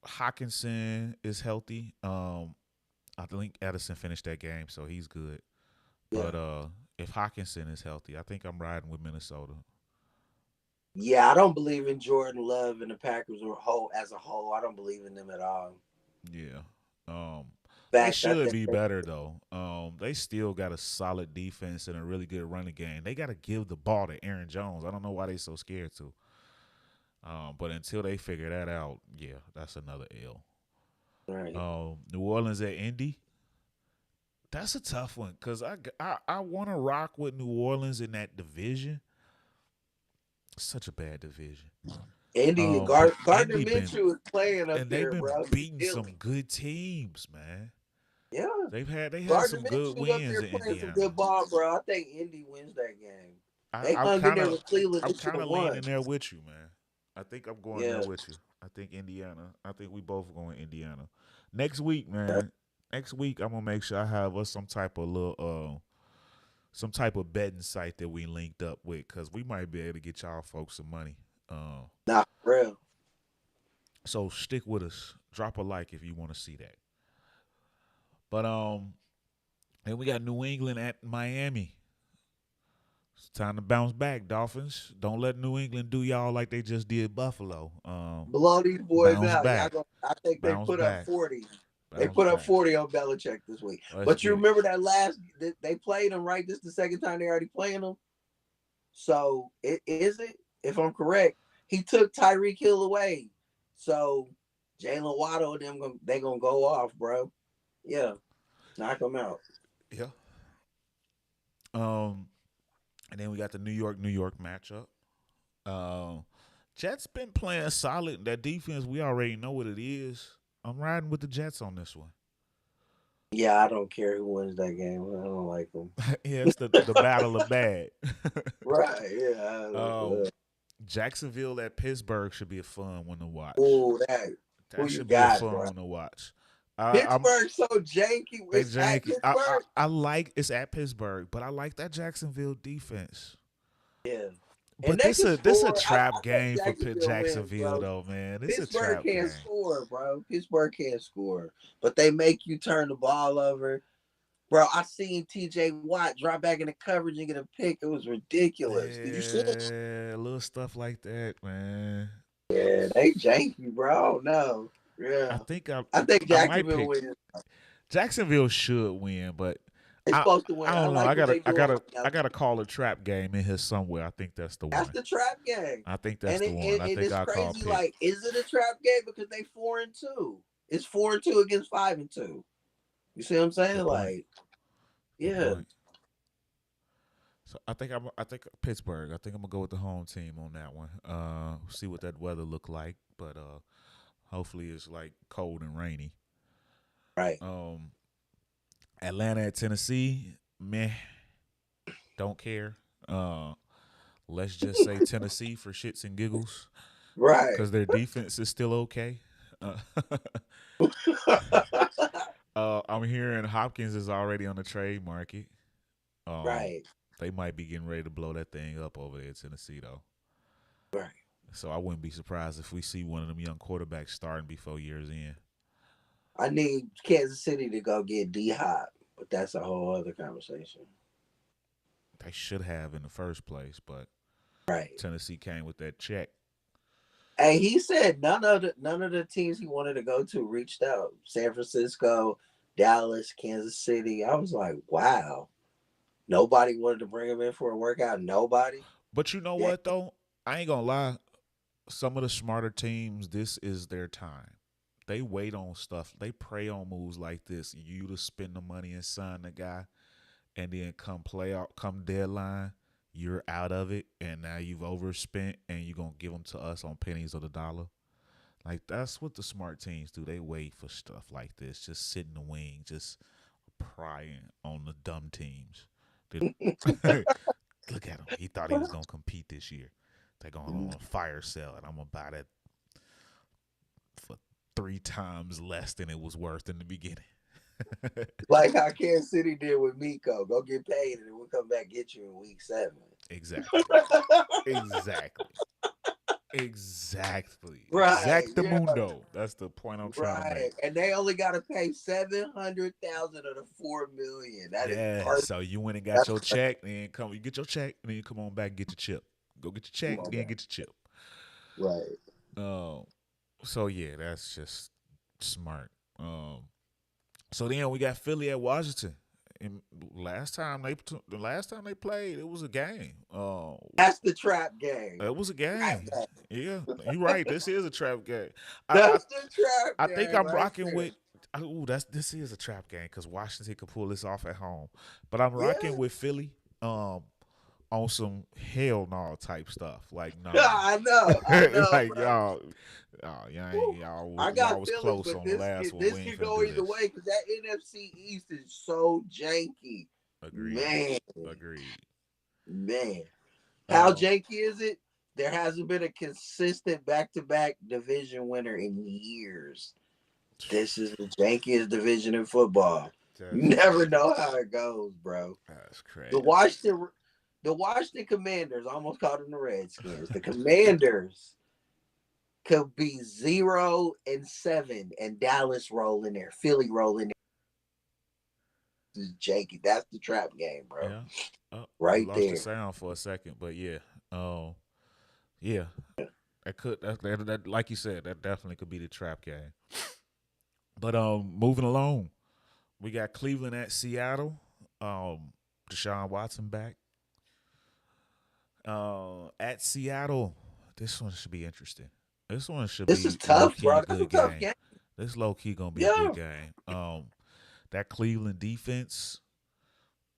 Hawkinson is healthy, I think Edison finished that game, so he's good. Yeah. But if Hawkinson is healthy, I think I'm riding with Minnesota. Yeah, I don't believe in Jordan Love and the Packers as a whole. I don't believe in them at all. Yeah. Um, they Facts. I should think be better though. They still got a solid defense and a really good running game. They got to give the ball to Aaron Jones. I don't know why they so scared to. But until they figure that out, yeah, that's another L. right. New Orleans at Indy. That's a tough one because I want to rock with New Orleans in that division. Such a bad division. Indy But Gardner Indy been Minshew is playing up and they've there, been bro. beating some good teams, man. Yeah. They had Gardner some good Minshew's up wins there in playing some Indiana. good ball, bro. I think Indy wins that game. I, They I'm hung in kind there of with Cleveland. I'm They should kind have of won. leaning there with you, man. I think I'm going there Yeah. with you. I think Indiana. I think we both going Indiana. Next week, man. Next week, I'm gonna make sure I have us some type of betting site that we linked up with, because we might be able to get y'all folks some money. Nah, for real. So stick with us. Drop a like if you want to see that. But then we got New England at Miami. It's time to bounce back, Dolphins. Don't let New England do y'all like they just did Buffalo. Blow these boys Bounce out. back. I think they Bounce put up back. 40. They Bounce put up back. 40 on Belichick this week. Let's But you get it. remember that they played him, right? This is the second time they already playing him. So is it, if I'm correct, he took Tyreek Hill away. So Jalen Waddle and them they gonna go off, bro. Yeah, knock them out. Yeah. Um, and then we got the New York matchup. Jets been playing solid. That defense, we already know what it is. I'm riding with the Jets on this one. Yeah, I don't care who wins that game. I don't like them. Yeah, it's the battle of bad. Right? Yeah. um, Jacksonville at Pittsburgh should be a fun one to watch. Oh, who That you should be a got, fun bro? one to watch. Pittsburgh so janky. They It's at janky. Pittsburgh. I like it's at Pittsburgh, but I like that Jacksonville defense. Yeah. And But they this can a score. trap I game think for Jacksonville wins, bro. though, man. This a Pittsburgh trap can't game. score, bro. Pittsburgh can't score. But they make you turn the ball over. Bro, I seen TJ Watt drop back in the coverage and get a pick. It was ridiculous. Did you see it? Yeah, little stuff like that, man. Yeah, they janky, bro. No. I Yeah. think I think I might Jacksonville pick wins. Jacksonville should win, but They're supposed to win. I I don't know. like what they doing right I now. gotta call a trap game in here somewhere. I think that's the That's one. the trap game. I think And that's the one. I and think it's I'll call crazy. pick. Like, is it a trap game? Because they 4-2. It's 4-2 against 5-2. You see what I'm saying? Good point. Like, Good yeah. point. So I think Pittsburgh. I think I'm gonna go with the home team on that one. See what that weather look like, but hopefully it's like cold and rainy. Right. Atlanta at Tennessee, meh, don't care. Let's just say Tennessee for shits and giggles, Right. because their defense is still okay. I'm hearing Hopkins is already on the trade market. Right. They might be getting ready to blow that thing up over there in Tennessee, though. Right. So I wouldn't be surprised if we see one of them young quarterbacks starting before year's end. I need Kansas City to go get D-Hop, but that's a whole other conversation. They should have in the first place, but Right. Tennessee came with that check. Hey, he said none of the teams he wanted to go to reached out. San Francisco, Dallas, Kansas City. I was like, wow. Nobody wanted to bring him in for a workout. Nobody. But you know Yeah. what, though? I ain't going to lie. Some of the smarter teams, this is their time. They wait on stuff. They prey on moves like this. You to spend the money and sign the guy, and then come deadline, you're out of it, and now you've overspent, and you're going to give them to us on pennies of the dollar. Like, that's what the smart teams do. They wait for stuff like this. Just sit in the wing, just prying on the dumb teams. Look at him. He thought he was going to compete this year. They're going on a fire sale, and I'm going to buy that for 3 times less than it was worth in the beginning. Like how Kansas City did with Miko. Go get paid, and then we'll come back and get you in week 7. Exactly. Exactly. Right. Exactamundo. Yeah. That's the point I'm trying to make. And they only got to pay $700,000 of the $4 million. That is perfect. So you went and got your check, and then you get your check, and then you come on back and get your chip. Go get your check, then get your chip. Right. So yeah, that's just smart. So then we got Philly at Washington. And the last time they played, it was a game. That's the trap game. It was a game. Yeah, you're right. This is a trap game. That's the trap I game. think I'm rocking with. This is a trap game because Washington could pull this off at home. But I'm rocking with Philly. On some hell no type stuff. Like, no. I know. Like, bro. y'all was Philly, close on the last one. This could go either way because that NFC East is so janky. Agreed. Man. How janky is it? There hasn't been a consistent back-to-back division winner in years. This is the jankiest division in football. You never know how it goes, bro. That's crazy. The Washington Commanders, I almost called them the Redskins. The Commanders could be 0-7, and Dallas roll in there, Philly roll in there. This is Jakey. That's the trap game, bro. Yeah. We Right lost the there. sound for a second, but yeah. Yeah. That like you said, that definitely could be the trap game. But moving along, we got Cleveland at Seattle. Deshaun Watson back. At Seattle, this one should be interesting. This one should This is be low tough, key bro. a That's a good tough game. game. This low key gonna be a Yeah. good game. That Cleveland defense,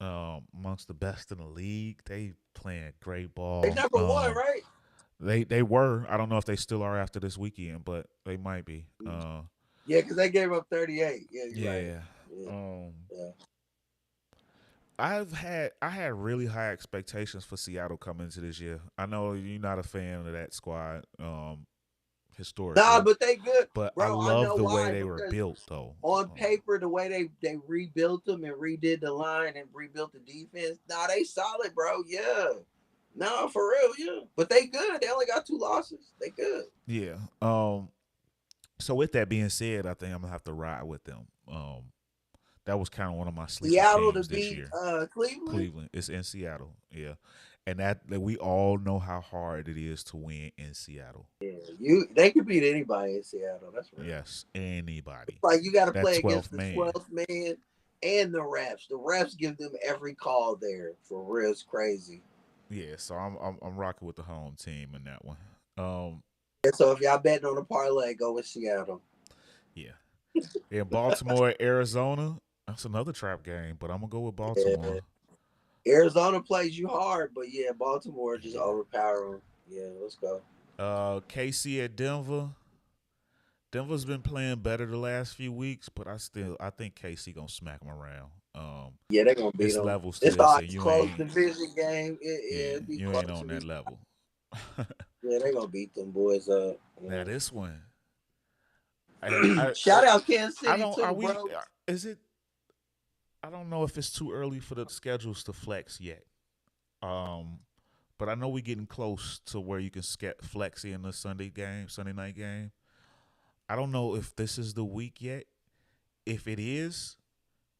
amongst the best in the league, they playing great ball. They number one, right? They were. I don't know if they still are after this weekend, but they might be. Yeah, because they gave up 38. Yeah, you're right. Yeah. Yeah. I had really high expectations for Seattle coming into this year. I know you're not a fan of that squad, historically. Nah, but they good. But bro, I love the way why, they were built, though. On paper, the way they rebuilt them and redid the line and rebuilt the defense, nah, they solid, bro. Yeah. No, for real, yeah. But they good. They only got 2 losses. They good. Yeah. So with that being said, I think I'm gonna have to ride with them. That was kind of one of my sleeper Seattle teams to this beat year. Cleveland. Cleveland. It's in Seattle. Yeah. And that we all know how hard it is to win in Seattle. Yeah, they could beat anybody in Seattle. That's right. Yes, anybody. Like you got to That play against 12th the man. 12th man and the refs. The refs give them every call there. For real, it's crazy. Yeah, so I'm rocking with the home team in that one. And so if y'all betting on a parlay, go with Seattle. Yeah. In Baltimore, Arizona, that's another trap game, but I'm gonna go with Baltimore. Yeah. Arizona plays you hard, but yeah, Baltimore just overpower them. Yeah, let's go. KC at Denver. Denver's been playing better the last few weeks, but I think KC gonna smack them around. Yeah, they're gonna beat them. Levels to it's this, a close division game. You ain't on that level. Yeah, they're gonna beat them boys up. Yeah. Now this one. Shout out Kansas City bro. Is it? I don't know if it's too early for the schedules to flex yet. But I know we're getting close to where you can flex in the Sunday night game. I don't know if this is the week yet. If it is,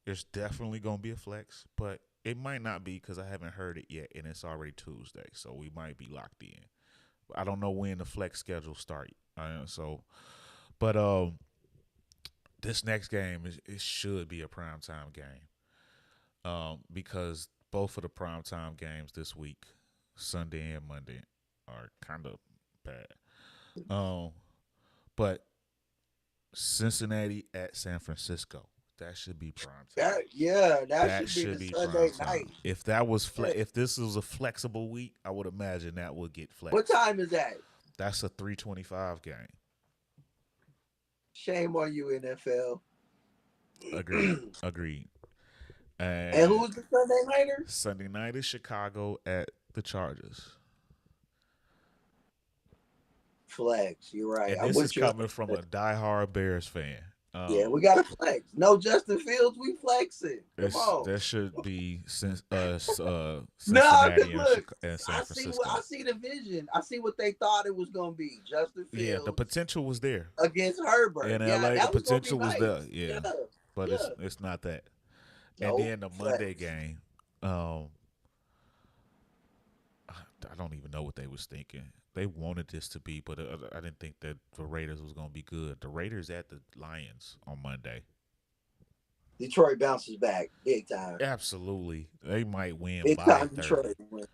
there's definitely gonna be a flex, but it might not be because I haven't heard it yet, and it's already Tuesday, so we might be locked in. I don't know when the flex schedule start. But this next game it should be a primetime game, because both of the primetime games this week, Sunday and Monday, are kind of bad. But Cincinnati at San Francisco, that should be primetime. That should be the Sunday night. If that was if this was a flexible week, I would imagine that would get flexed. What time is that? That's a 3:25 game. Shame on you, NFL. Agreed. And who's the Sunday nighter? Sunday night is Chicago at the Chargers. Flex, you're right. And this is coming from a diehard Bears fan. Yeah, we got to flex. No Justin Fields, we flexing. Come on. That should be Cincinnati and San Francisco. I see the vision. I see what they thought it was going to be. Justin Fields. Yeah, the potential was there. Against Herbert. In LA, the potential was there. Yeah. But it's not that. And then the Monday game, I don't even know what they was thinking. They wanted this to be, but I didn't think that the Raiders was going to be good. The Raiders at the Lions on Monday. Detroit bounces back big time. Absolutely. They might win big by time 30. Detroit win.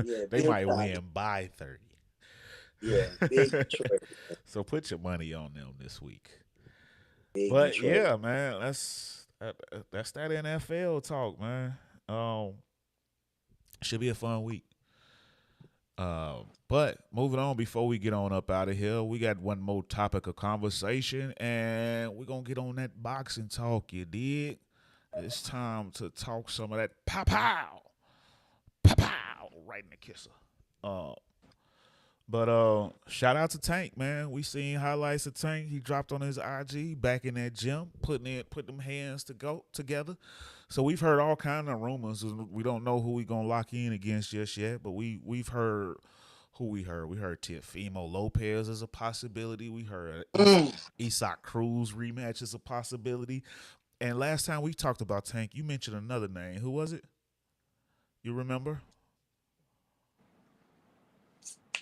Yeah, they might win by 30. Yeah, big Detroit. So put your money on them this week. Big but Detroit. Yeah, man, that's that NFL talk, man. Should be a fun week. But moving on, before we get on up out of here, we got one more topic of conversation, and we're gonna get on that boxing talk. You dig? It's time to talk some of that pow right in the kisser. But shout out to Tank, man. We seen highlights of Tank. He dropped on his IG back in that gym, put them hands together. So we've heard all kind of rumors. We don't know who we gonna lock in against just yet, but we've heard Who we heard? We heard Teofimo Lopez is a possibility. We heard Mm. Isak Cruz rematch is a possibility. And last time we talked about Tank, you mentioned another name. Who was it? You remember?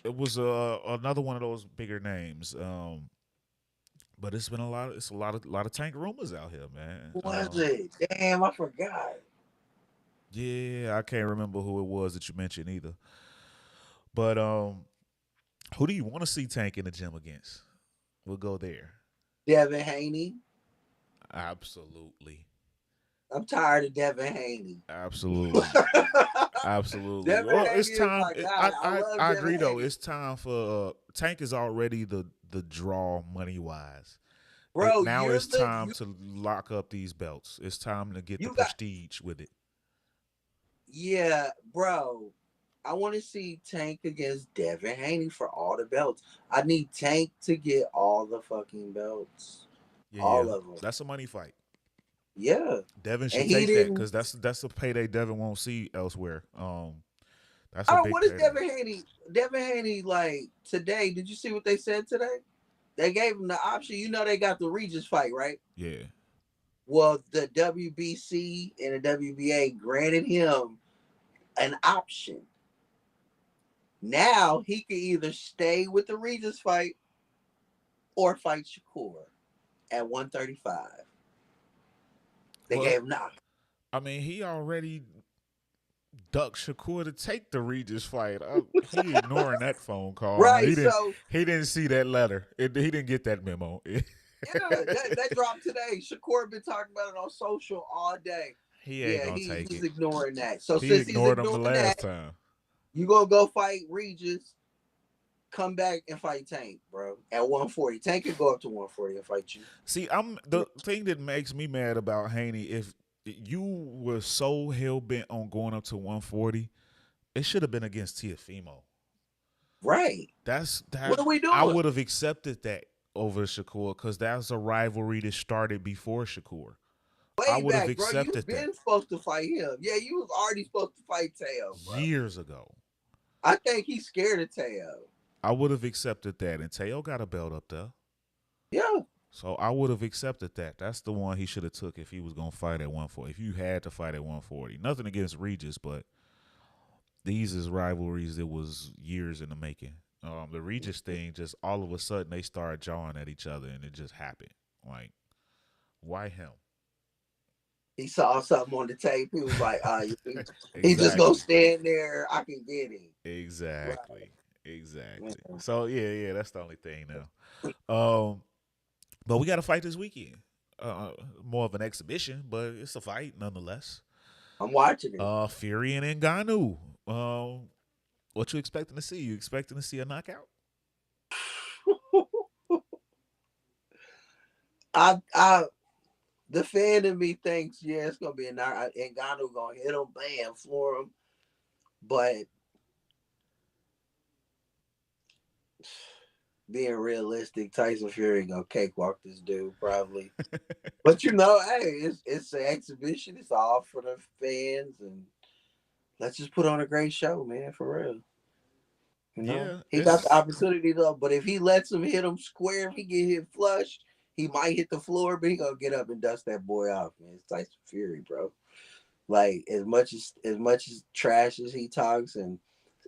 It was another one of those bigger names. But it's been a lot. It's a lot of Tank rumors out here, man. Who was it? Damn, I forgot. Yeah, I can't remember who it was that you mentioned either. But who do you want to see Tank in the gym against? We'll go there. Devin Haney. Absolutely. I'm tired of Devin Haney. Absolutely. Absolutely. Devin Well, Haney it's is time. my guy. I I I, love I Devin agree though. Haney. It's time for Tank is already the draw money wise. Bro, Now it's time to lock up these belts. It's time to get the you got prestige with it. yeah, bro. I want to see Tank against Devin Haney for all the belts. I need Tank to get all the fucking belts. Yeah, yeah. All of them. That's a money fight. Yeah. Devin And should he take that didn't. because that's a payday Devin won't see elsewhere. That's a Oh, big what is payday. Devin Haney? Devin Haney, like, today, did you see what they said today? They gave him the option. You know, they got the Regis fight, right? Yeah. Well, the WBC and the WBA granted him an option. Now he can either stay with the Regis fight or fight Shakur at 135. They Well, gave him an option. I mean, he already ducked Shakur to take the Regis fight. He ignoring that phone call. Right, He didn't. so He didn't see that letter. He didn't get that memo. yeah, that dropped today. Shakur been talking about it on social all day. He ain't Yeah, gonna take he's it. ignoring that. So He since he's ignored him the ignoring last that, time. you gonna go fight Regis, come back and fight Tank, bro. At 140. Tank can go up to 140 and fight you. See, I'm the thing that makes me mad about Haney. If you were so hell bent on going up to 140, it should have been against Teofimo. Right. That's that. What are we I doing? would have accepted that over Shakur because that's a rivalry that started before Shakur. I Way would have back, bro. You accepted that been supposed to fight him. Yeah, you was already supposed to fight Teo, bro. years ago. I think he's scared of Teo. I would have accepted that, and Teo got a belt up there, Yeah. so I would have accepted that. That's the one he should have took if he was gonna fight at 140. If you had to fight at 140, nothing against Regis, but these is rivalries that was years in the making. The Regis thing, just all of a sudden they started jawing at each other, and it just happened. Like, why him? He saw something on the tape. He was like, he just gonna Exactly. stand there. I can get him. Right. Exactly. Exactly. Yeah. So yeah, that's the only thing now. But we got to fight this weekend. More of an exhibition, but it's a fight nonetheless. I'm watching it. Fury and Ngannou. What you expecting to see? You expecting to see a knockout? I the fan in me thinks, yeah, it's gonna be a night. Ngannou gonna hit him, bam, floor him. But being realistic, Tyson Fury gonna cakewalk this dude probably. But you know, hey, it's an exhibition. It's all for the fans, and let's just put on a great show, man, for real. You know, Yeah, he got the it's opportunity though. But if he lets him hit him square, if he get hit flush, he might hit the floor, but he gonna get up and dust that boy off, man. It's Tyson Fury, bro. Like as much as trash as he talks, and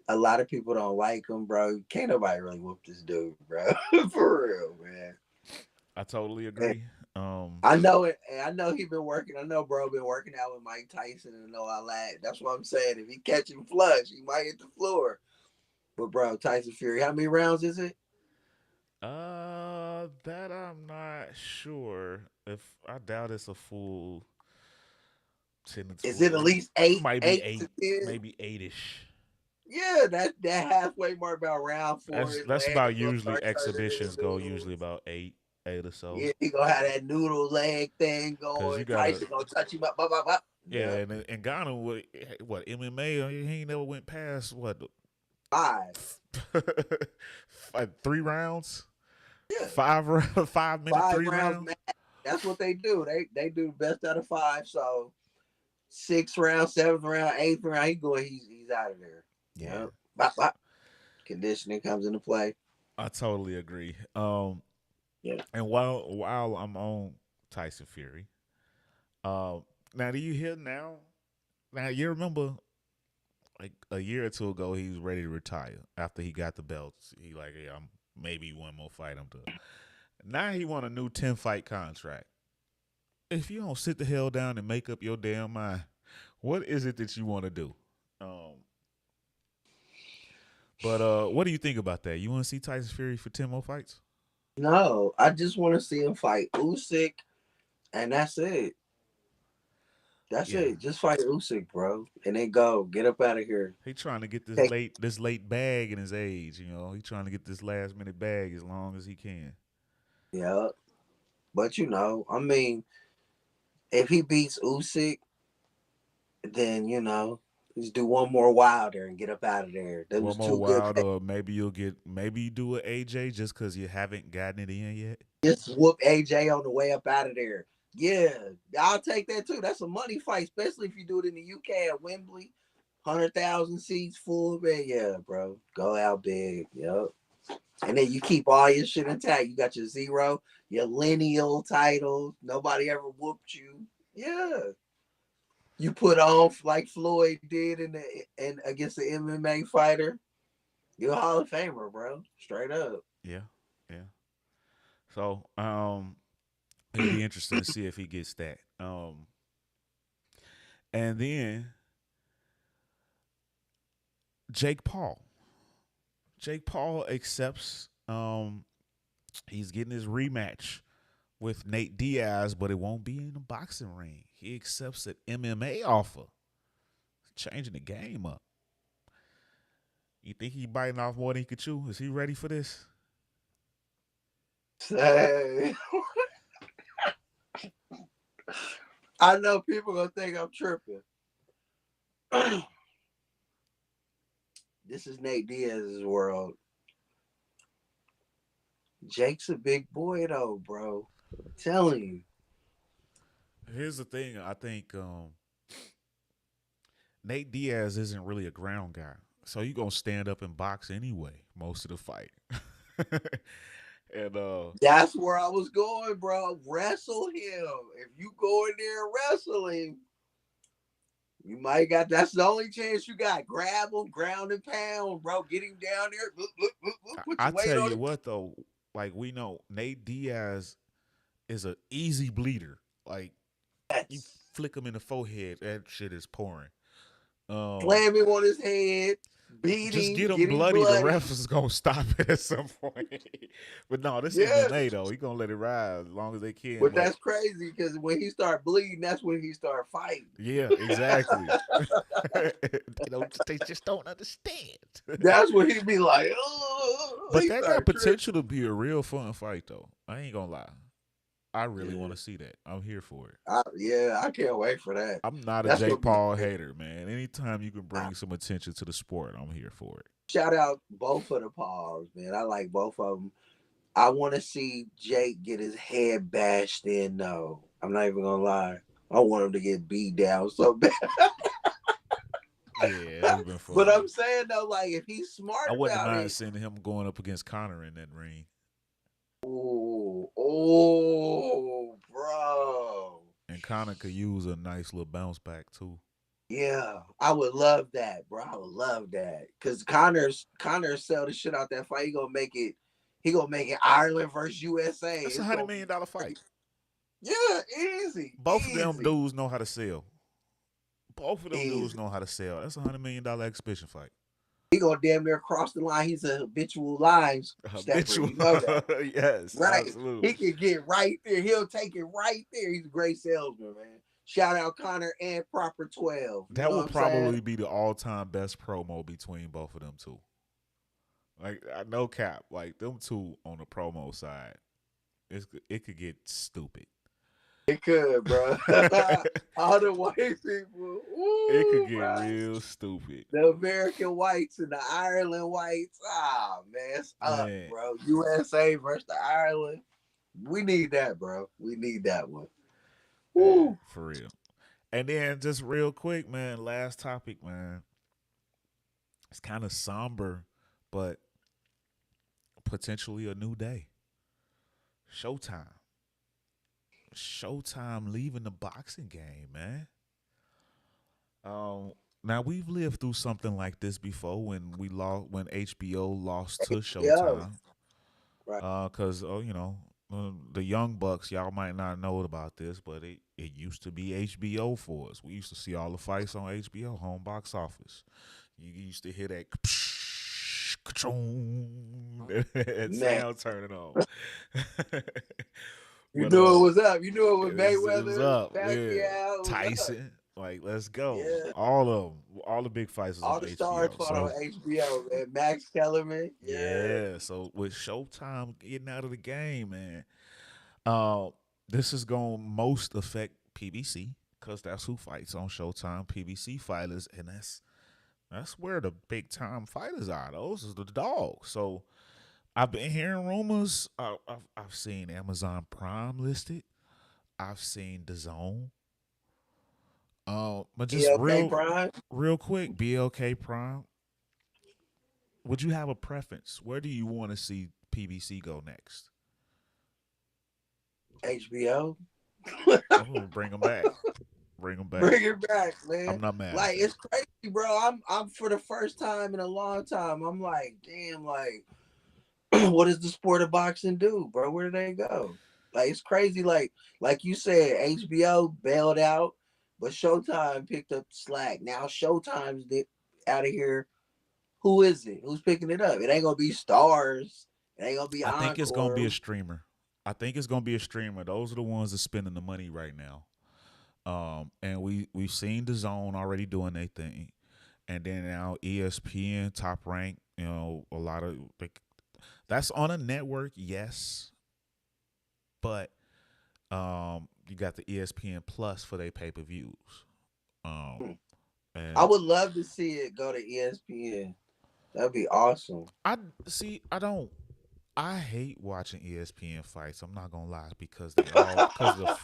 a lot of people don't like him, bro. Can't nobody really whoop this dude, bro. For real, man. I totally And agree. I know it. And I know he been working. I know, bro, been working out with Mike Tyson and all that. That's what I'm saying. If he catch him flush, he might hit the floor. But bro, Tyson Fury, how many rounds is it? That I'm not sure. If I doubt it's a full 10 to Is 12. it at least eight, Might be eight eight, to 10? maybe 8ish. Yeah, that halfway mark about round four. That's His that's leg about is gonna usually start turning exhibitions into go usually noodles. about eight or so. Yeah, he gonna have that noodle leg thing Cause going. you gotta, Tyson gonna touch him up, up, up, up. yeah, Yeah, and Ghana what MMA? He ain't never went past what five. like 3 rounds, Yeah, 5 5 minute five three rounds rounds. max. That's what they do. They do the best out of five. So 6th round, 7th round, 8th round, he's out of there. Yeah, Yeah. Bop, bop. Conditioning comes into play. I totally agree. Yeah. And while I'm on Tyson Fury, now do you hear now? Now you remember like a year or two ago he was ready to retire after he got the belts. He like, yeah, I'm maybe one more fight. I'm done. Now he want a new 10 fight contract. If you don't sit the hell down and make up your damn mind, what is it that you want to do? Um, but what do you think about that? You want to see Tyson Fury for 10 more fights? No, I just want to see him fight Usyk, and that's it. That's Yeah, it. Just fight Usyk, bro, and then go get up out of here. he trying to get Take, this late bag in his age. You know, he trying to get this last minute bag as long as he can. yeah, but I mean, if he beats Usyk, then just do one more Wilder and get up out of there. That One was more too good. wild, or maybe you do an AJ just because you haven't gotten it in yet. Just whoop AJ on the way up out of there. Yeah, I'll take that too. That's a money fight, especially if you do it in the UK at Wembley. 100,000 seats full, man. Yeah, bro. Go out big. Yep. And then you keep all your shit intact. You got your zero, your lineal titles. Nobody ever whooped you. Yeah. You put on like Floyd did in against the MMA fighter. You're a Hall of Famer, bro. Straight up. Yeah, yeah. So it'll be interesting to see if he gets that. And then Jake Paul. Jake Paul accepts he's getting his rematch with Nate Diaz, but it won't be in the boxing ring. He accepts an MMA offer. Changing the game up. You think he biting off more than he could chew? Is he ready for this? Say, I know people gonna think I'm tripping. This is Nate Diaz's world. Jake's a big boy though, bro. I'm telling you. Here's the thing. I think Nate Diaz isn't really a ground guy. So you gonna stand up and box anyway, most of the fight. and That's where I was going, bro. Wrestle him. If you go in there and wrestle him, you might got that's the only chance you got. Grab him, ground and pound, bro. Get him down there. Put I your weight tell on you him. what though, like we know Nate Diaz is an easy bleeder. Like you Yes. flick him in the forehead, that shit is pouring. Um, Slam him on his head. Beat just him. get him Get him bloody. The bloody. ref is gonna stop it at some point. But no, this Yeah. MMA though. He gonna let it ride as long as they can. But But that's crazy because when he start bleeding, that's when he start fighting. yeah, exactly. They just don't understand. That's when he be like, oh, But he that got start tripping. potential to be a real fun fight though. I ain't gonna lie. I really want Yeah. to see that. I'm here for it. I can't wait for that. I'm not a That's Jake gonna be Paul great. hater, man. Anytime you can bring some attention to the sport, I'm here for it. Shout out both of the Pauls, man. I like both of them. I want to see Jake get his head bashed in. No, I'm not even gonna lie. I want him to get beat down so bad. Yeah, it would have been But fun. I'm saying though, like if he's smart I wouldn't about mind it, seeing him going up against Connor in that ring. bro. And Connor could use a nice little bounce back too. Yeah, I would love that, bro. I would love that because Connor sell the shit out that fight. He gonna make it. He gonna make it Ireland versus USA. That's a It's $100 gonna be million fight. yeah, easy, Both of them easy, dudes know how to sell. Both of them dudes easy. know how to sell. That's $100 million exhibition fight. He gonna damn near cross the line. He's a habitual line stepper. Habitual. You know that, Yes, right? absolutely. He can get right there. He'll take it right there. He's a great salesman, man. Shout out Connor and Proper 12. You That know what would I'm saying? probably be the all-time best promo between both of them two. Like, no cap. Like them two on the promo side, it could get stupid. It could, bro. All the white people. It could Ooh, get bro. real stupid. The American whites and the Ireland whites. Ah, man, it's up, Man, bro. USA versus the Ireland. We need that, bro. We need that one. yeah, Woo. for real. And then just real quick, man, last topic, man. It's kind of somber, but potentially a new day. Showtime. Showtime leaving the boxing game, man. Um, Now we've lived through something like this before when HBO lost to Yeah, Showtime. right. Cause the young bucks, y'all might not know about this, but it used to be HBO for us. We used to see all the fights on HBO, home box office. You used to hear that that Man, sound turning on. you But knew it was up. You knew it was it was Mayweather, up, yeah. Pacquiao, it was up. Tyson, like let's go. Yeah. All of them, all the big fights was All on the stars HBO. fought on So HBO, man. Max Kellerman. Yeah. yeah, so with Showtime getting out of the game, man, uh, this is gonna most affect PBC because that's who fights on Showtime. PBC fighters, and that's where the big time fighters are. Those are the dogs. So I've been hearing rumors. I've seen Amazon Prime listed. I've seen DAZN. But just ELK Prime, real quick, BLK Prime. Would you have a preference? Where do you want to see PBC go next? HBO. Oh, bring them back. Bring them back. Bring it back, I'm man. not mad at Like that. it's crazy, bro. I'm for the first time in a long time. I'm like, damn, like, what does the sport of boxing do, bro? Where do they go? Like it's crazy. Like you said, HBO bailed out, but Showtime picked up slack. Now Showtime's out of here. Who is it? Who's picking it up? It ain't gonna be Stars. It ain't gonna be I think it's gonna be Encore. a streamer. I think it's gonna be a streamer. Those are the ones that spending the money right now. And we've seen the zone already doing their thing, and then now ESPN top rank. A lot of that's on a network, yes, but you got the ESPN Plus for their pay per views. Um, I and would love to see it go to ESPN. That'd be awesome. I see. I don't. I hate watching ESPN fights. I'm not gonna lie because of the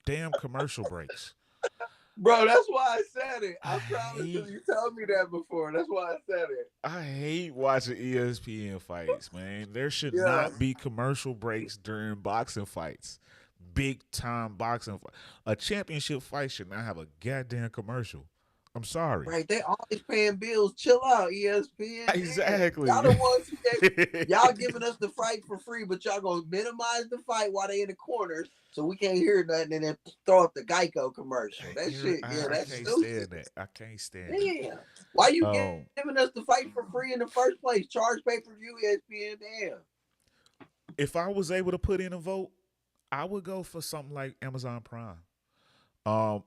damn commercial breaks. Bro, that's why I said it. I I promise you, hate you told me that before. That's why I said it. I hate watching ESPN fights, man. There should Yeah. not be commercial breaks during boxing fights. Big time boxing fight. A championship fight should not have a goddamn commercial. I'm sorry. Right, they always paying bills. Chill out, ESPN. Damn. Y'all Exactly. the ones y'all giving us the fight for free, but y'all gonna minimize the fight while they in the corners so we can't hear nothing and then throw up the Geico commercial. That shit, yeah, I that's can't stupid. stand that. I can't stand it. Damn. Why you Um, giving us the fight for free in the first place? Charge pay-per-view, ESPN, damn. if I was able to put in a vote, I would go for something like Amazon Prime.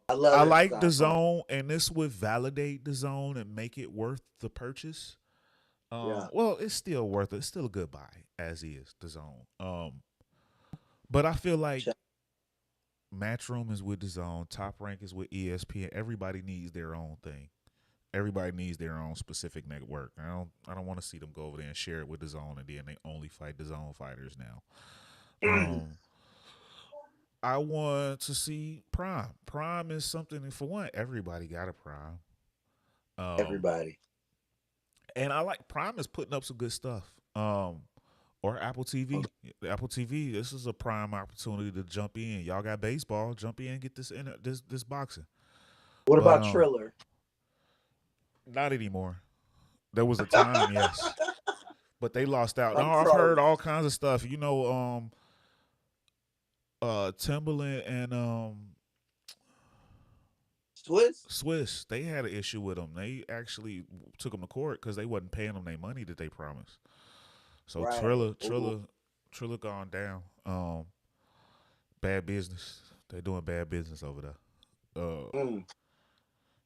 I love I like the Amazon Prime. zone, and this would validate the zone and make it worth the purchase. Yeah. Well, it's still worth it. It's still a good buy as is the zone. But I feel like Matchroom is with the zone, Top Rank is with ESPN. Everybody needs their own thing. Everybody needs their own specific network. I don't want to see them go over there and share it with the zone, and then they only fight the zone fighters now. I want to see Prime. Prime is something for one. Everybody got a Prime. Everybody. And I like Prime is putting up some good stuff. Or Apple TV. Apple TV. This is a prime opportunity to jump in. Y'all got baseball. Jump in and get this boxing. What But about Triller? not anymore. There was a time, yes, but they lost out. I'm Now I've heard trolling. all kinds of stuff. Timberland and Swiss? Swiss, they had an issue with them. They actually took them to court because they wasn't paying them their money that they promised. So Right. Triller gone down. Bad business. They doing bad business over there.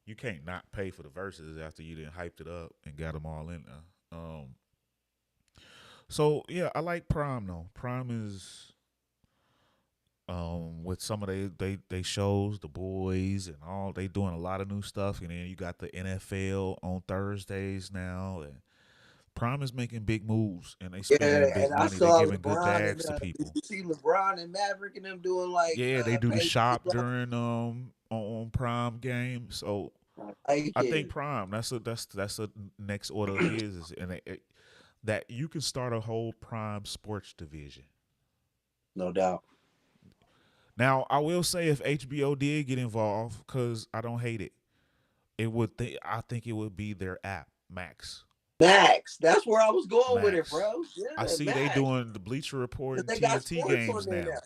You can't not pay for the verses after you didn't hyped it up and got them all in there. So yeah, I like Prime though. Prime is with some of they shows, the boys and all, they doing a lot of new stuff. And then you got the NFL on Thursdays now, and Prime is making big moves, and they Yeah, spending big and I money. They saw giving good LeBron and bags to did people. you see LeBron and Maverick and them doing like Yeah, they do the pay shop during on Prime games. So like I think it. Prime that's a next order of business, and that you can start a whole prime sports division. No doubt. Now, I will say if HBO did get involved, because I don't hate it, I think it would be their app, Max. Max. That's where I was going with it, Max. bro. I Yeah, see they Max. doing the Bleacher Report Because and they got TNT sports on games there now. now.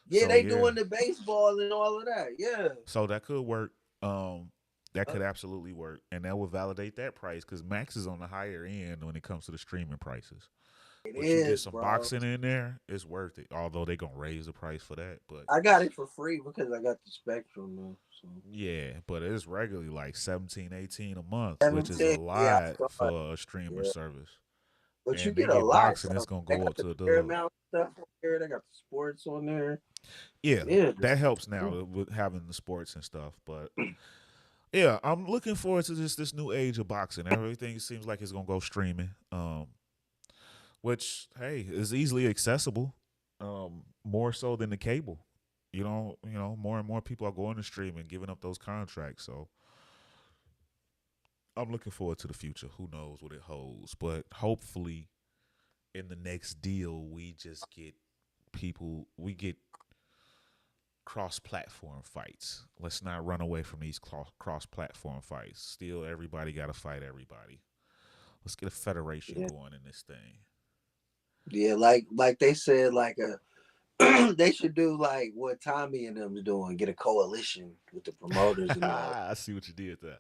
Yeah, So they yeah, doing the baseball and all of that. Yeah. so that could work. That could absolutely work, and that would validate that price because Max is on the higher end when it comes to the streaming prices. It But you get is, some bro. boxing in there, it's worth it. Although they gonna raise the price for that, but I got it for free because I got the Spectrum now. So yeah, but it's regularly like 17, 18 a month, which is a 17. Yeah, I lot saw it. for a streamer Yeah. service. But you And they get a get lot, boxing, it's though. gonna They go got up the to a dub. Paramount stuff on there. They got the sports on there. Yeah, Yeah. that helps now with having the sports and stuff. But yeah, I'm looking forward to this new age of boxing. Everything seems like it's gonna go streaming. Which hey is easily accessible, more so than the cable. More and more people are going to stream and giving up those contracts. So I'm looking forward to the future. Who knows what it holds, but hopefully in the next deal we get cross-platform fights. Let's not run away from these cross-platform fights. Still, everybody got to fight everybody. Let's get a federation Yeah. going in this thing. Yeah, like they said, like they should do like what Tommy and them's doing, get a coalition with the promoters and all. I see what you did there.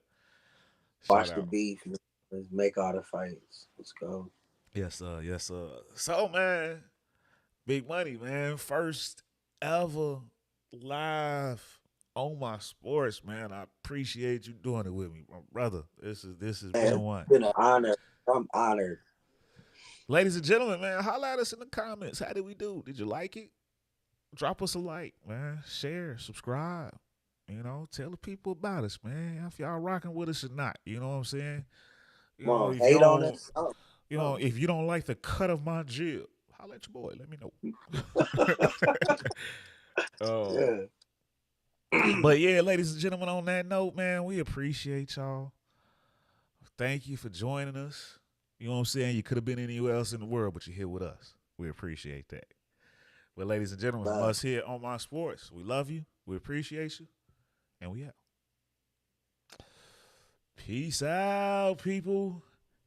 Shout Watch the out. beef, let's make all the fights. Let's go. Yes, sir. Yes, sir. So, man, big money, man. First ever live on my sports, man. I appreciate you doing it with me, my brother. This has Man, been it's one. been an honor. I'm honored. Ladies and gentlemen, man, holla at us in the comments. How did we do? Did you like it? Drop us a like, man. Share, subscribe. Tell the people about us, man. If y'all rocking with us or not, you know what I'm saying. Come on, If you hate on don't, us. Oh, if you don't like the cut of my jib, holla at your boy. Let me know. yeah. But yeah, ladies and gentlemen, on that note, man, we appreciate y'all. Thank you for joining us. You know what I'm saying? You could have been anywhere else in the world, but you're here with us. We appreciate that. Well, ladies and gentlemen, from us here on My Sports, we love you, we appreciate you, and we out. Peace out, people,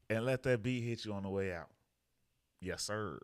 and let that beat hit you on the way out. Yes, sir.